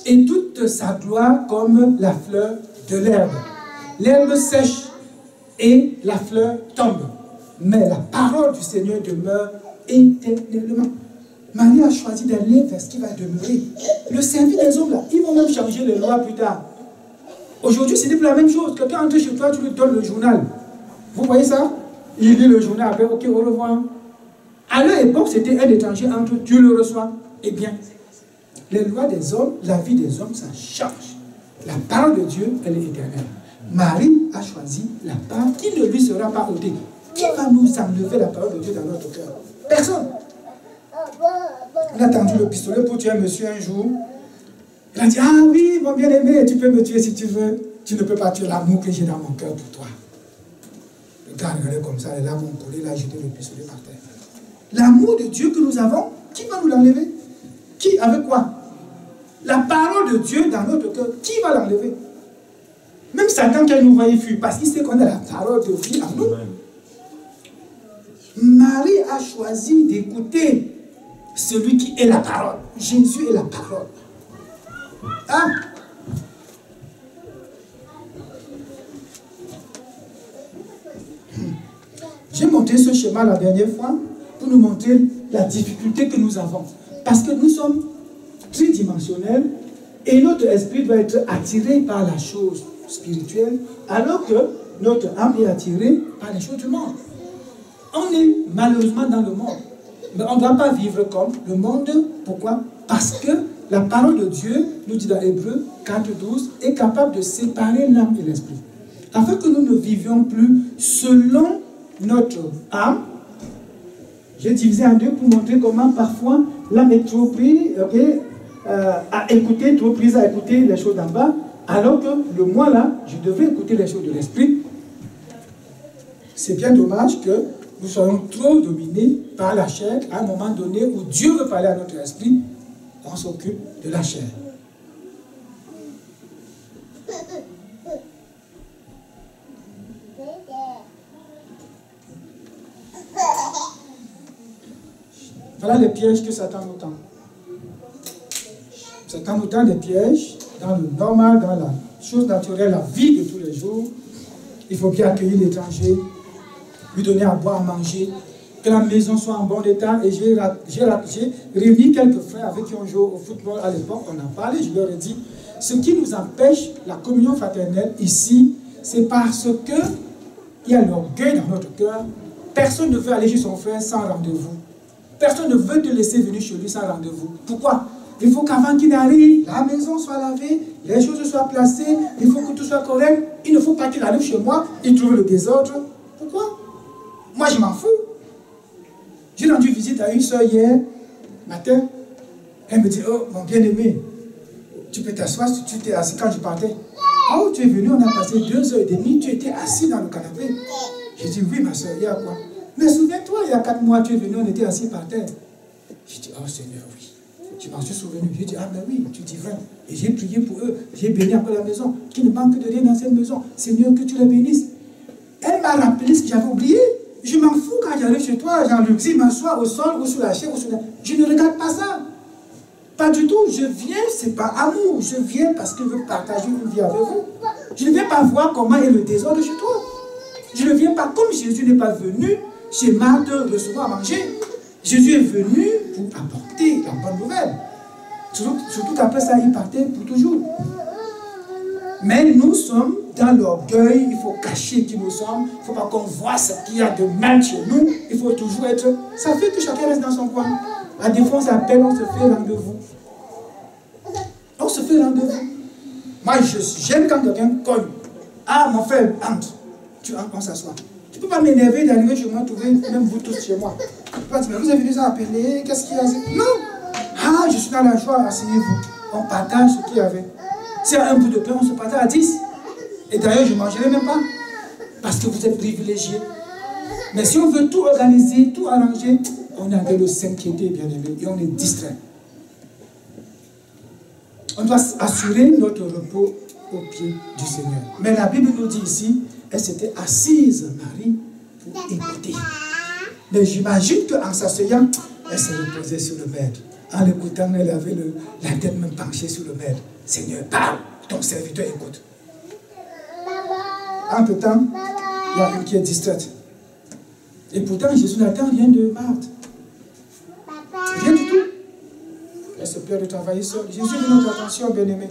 et toute sa gloire comme la fleur de l'herbe. L'herbe sèche et la fleur tombe, mais la parole du Seigneur demeure éternellement. Marie a choisi d'aller vers ce qui va demeurer. Le service des hommes, là, ils vont même changer les lois plus tard. Aujourd'hui, ce n'est plus la même chose. Quelqu'un entre chez toi, tu lui donnes le journal. Vous voyez ça? Il lit le journal, après, ok, au revoir. À leur époque, c'était un étranger entre eux, tu le reçois. Eh bien, les lois des hommes, la vie des hommes, ça change. La parole de Dieu, elle est éternelle. Marie a choisi la part qui ne lui sera pas ôtée. Qui va nous enlever la parole de Dieu dans notre cœur? Personne. On a tendu le pistolet pour tuer un monsieur un jour. Il a dit, ah oui, mon bien-aimé, tu peux me tuer si tu veux. Tu ne peux pas tuer l'amour que j'ai dans mon cœur pour toi. Le gars regardait comme ça, les larmes ont coulé, il a jeté le pistolet par terre. L'amour de Dieu que nous avons, qui va nous l'enlever? Qui? Avec quoi? La parole de Dieu dans notre cœur, qui va l'enlever? Même Satan, quand il nous voit, il fuit, parce qu'il sait qu'on a la parole de Dieu en nous. Marie a choisi d'écouter celui qui est la parole. Jésus est la parole. Hein? J'ai montré ce schéma la dernière fois pour nous montrer la difficulté que nous avons. Parce que nous sommes tridimensionnels et notre esprit doit être attiré par la chose spirituelle alors que notre âme est attirée par les choses du monde. On est malheureusement dans le monde. Mais on ne doit pas vivre comme le monde. Pourquoi? Parce que la parole de Dieu, nous dit dans Hébreux 4:12, est capable de séparer l'âme et l'esprit. Afin que nous ne vivions plus selon notre âme. J'ai divisé en deux pour montrer comment parfois l'âme est trop prise à écouter, trop prise à écouter les choses d'en bas, alors que le moi là, je devrais écouter les choses de l'esprit. C'est bien dommage que nous soyons trop dominés par la chair à un moment donné où Dieu veut parler à notre esprit, on s'occupe de la chair. Voilà les pièges que Satan nous tend. Satan nous tend des pièges dans le normal, dans la chose naturelle, la vie de tous les jours. Il faut bien accueillir l'étranger, lui donner à boire, à manger, que la maison soit en bon état. Et j'ai réuni quelques frères avec qui on joue au football à l'époque, on en parlait, je leur ai dit, ce qui nous empêche la communion fraternelle ici, C'est parce que il y a l'orgueil dans notre cœur. Personne ne veut aller chez son frère sans rendez-vous. Personne ne veut te laisser venir chez lui sans rendez-vous. Pourquoi? Il faut qu'avant qu'il arrive, la maison soit lavée, les choses soient placées, il faut que tout soit correct. Il ne faut pas qu'il arrive chez moi et trouve le désordre. Pourquoi? Moi, je m'en fous. J'ai rendu visite à une soeur hier matin. Elle me dit, oh, mon bien-aimé, tu peux t'asseoir si tu t'es assis quand je partais. Oh, tu es venu, on a passé 2h30, tu étais assis dans le canapé. J'ai dit, oui, ma soeur, il y a quoi? Mais souviens-toi, il y a 4 mois, tu es venu, on était assis par terre. J'ai dit, oh Seigneur, oui. Je m'en suis souvenu. J'ai dit, ah ben oui, tu dis vrai. Et j'ai prié pour eux. J'ai béni après la maison. Qu'il ne manque de rien dans cette maison. Seigneur, que tu la bénisses. Elle m'a rappelé ce que j'avais oublié. Je m'en fous quand j'arrive chez toi, Jean-Luc. Si je m'assois au sol ou sur la chaise ou sur la... Je ne regarde pas ça. Pas du tout. Je viens, c'est pas amour. Je viens parce que je veux partager une vie avec vous. Je ne viens pas voir comment est le désordre chez toi. Je ne viens pas comme Jésus n'est pas venu chez Marthe recevoir à manger. Jésus est venu pour apporter la bonne nouvelle. Surtout qu'après ça, il partait pour toujours. Mais nous sommes dans l'orgueil, il faut cacher qui nous sommes, il ne faut pas qu'on voit ce qu'il y a de mal chez nous, il faut toujours être... Ça fait que chacun reste dans son coin. La défense appelle, on se fait rendez-vous. On se fait rendez-vous. Moi, j'aime quand quelqu'un cogne. Ah, mon frère, entre. Tu entres, on s'assoit. Tu ne peux pas m'énerver d'arriver chez moi, trouver même vous tous chez moi. Tu peux pas dire, mais vous avez venu ça appeler, qu'est-ce qu'il y a? Non. Ah, je suis dans la joie, asseyez-vous. On partage ce qu'il y avait. S'il y a un bout de pain, on se partage à 10. Et d'ailleurs, je ne mangerai même pas. Parce que vous êtes privilégiés. Mais si on veut tout organiser, tout arranger, on est en train de s'inquiéter, bien aimé, et on est distrait. On doit assurer notre repos au pied du Seigneur. Mais la Bible nous dit ici, elle s'était assise, Marie, pour écouter. Mais j'imagine qu'en s'asseyant, elle se reposait sur le maître. En l'écoutant, elle avait la tête même penchée sur le maître. Seigneur, parle, ton serviteur écoute. Entre-temps, il y a une qui est distraite. Et pourtant, Jésus n'attend rien de Marthe. Rien du tout. Elle se plaît de travailler seule. Jésus veut notre attention, bien-aimé.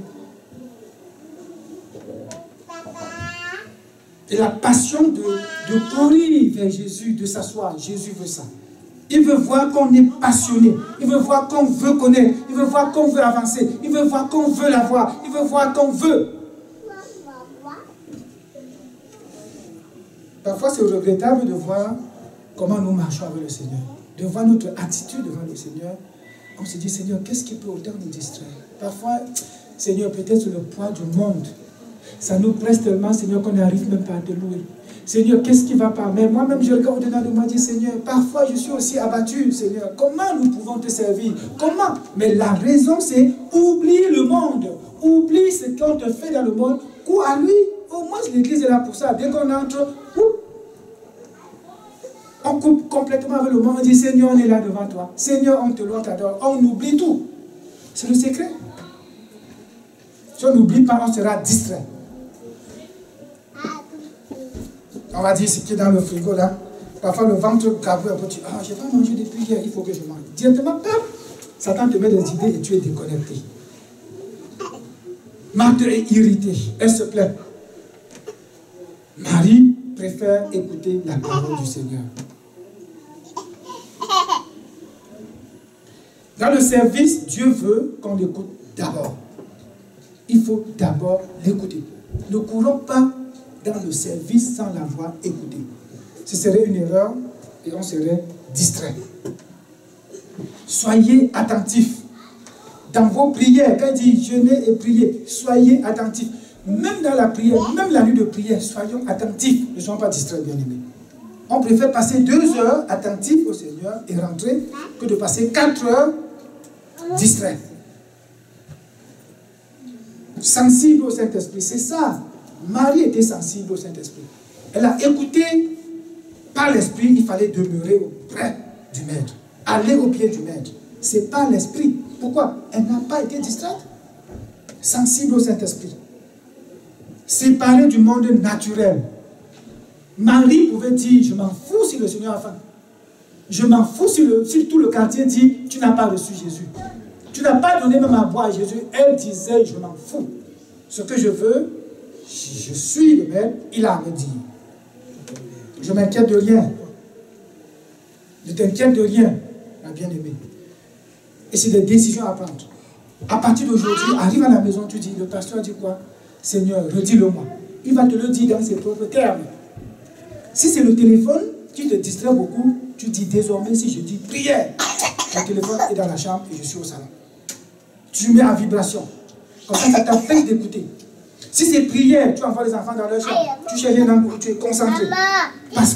Et la passion de courir vers Jésus, de s'asseoir. Jésus veut ça. Il veut voir qu'on est passionné. Il veut voir qu'on veut connaître. Il veut voir qu'on veut avancer. Il veut voir qu'on veut l'avoir. Il veut voir qu'on veut. Parfois, c'est regrettable de voir comment nous marchons avec le Seigneur. De voir notre attitude devant le Seigneur. On se dit, Seigneur, qu'est-ce qui peut autant nous distraire? Parfois, Seigneur, peut-être le poids du monde. Ça nous presse tellement, Seigneur, qu'on n'arrive même pas à te louer. Seigneur, qu'est-ce qui va pas? Mais moi-même, je regarde au-dedans de moi et dis, Seigneur, parfois je suis aussi abattu, Seigneur. Comment nous pouvons te servir? Comment? Mais la raison, c'est oublie le monde. Oublie ce qu'on te fait dans le monde. Cours à lui. Au moins, l'église est là pour ça. Dès qu'on entre, on coupe complètement avec le monde. On dit, Seigneur, on est là devant toi. Seigneur, on te loue, on t'adore. On oublie tout. C'est le secret. Si on n'oublie pas, on sera distrait. On va dire ce qui est dans le frigo là. Parfois le ventre cabre un peu. Ah, je n'ai pas mangé depuis hier, il faut que je mange. Directement, paf, Satan te met des idées et tu es déconnecté. Marthe est irritée, elle se plaint. Marie préfère écouter la parole du Seigneur. Dans le service, Dieu veut qu'on l'écoute d'abord. Il faut d'abord l'écouter. Ne courons pas dans le service sans l'avoir écouté. Ce serait une erreur et on serait distrait. Soyez attentifs. Dans vos prières, quand il dit jeûner et prier, soyez attentifs. Même dans la prière, même la nuit de prière, soyons attentifs. Ne soyons pas distraits, bien-aimés. On préfère passer 2 heures attentifs au Seigneur et rentrer que de passer 4 heures distraits. Sensible au Saint-Esprit, c'est ça. Marie était sensible au Saint-Esprit. Elle a écouté par l'Esprit, il fallait demeurer auprès du Maître. Aller au pied du Maître. C'est par l'Esprit. Pourquoi? Elle n'a pas été distraite. Sensible au Saint-Esprit. Séparée du monde naturel. Marie pouvait dire, je m'en fous si le Seigneur a faim. Je m'en fous si tout le quartier dit, tu n'as pas reçu Jésus. Tu n'as pas donné même à boire à Jésus. Elle disait, je m'en fous. Ce que je veux, je suis le maître, il a à me dire. Je ne m'inquiète de rien. Ne t'inquiète de rien, ma bien-aimée. Et c'est des décisions à prendre. À partir d'aujourd'hui, arrive à la maison, tu dis, le pasteur dit quoi? Seigneur, redis-le-moi. Il va te le dire dans ses propres termes. Si c'est le téléphone qui te distrait beaucoup, tu dis désormais, si je dis prière, le téléphone est dans la chambre et je suis au salon. Tu mets en vibration. Comme ça t'empêche d'écouter. Si c'est prière, tu envoies les enfants dans leur chambre, tu cherches un endroit, tu es concentré. Parce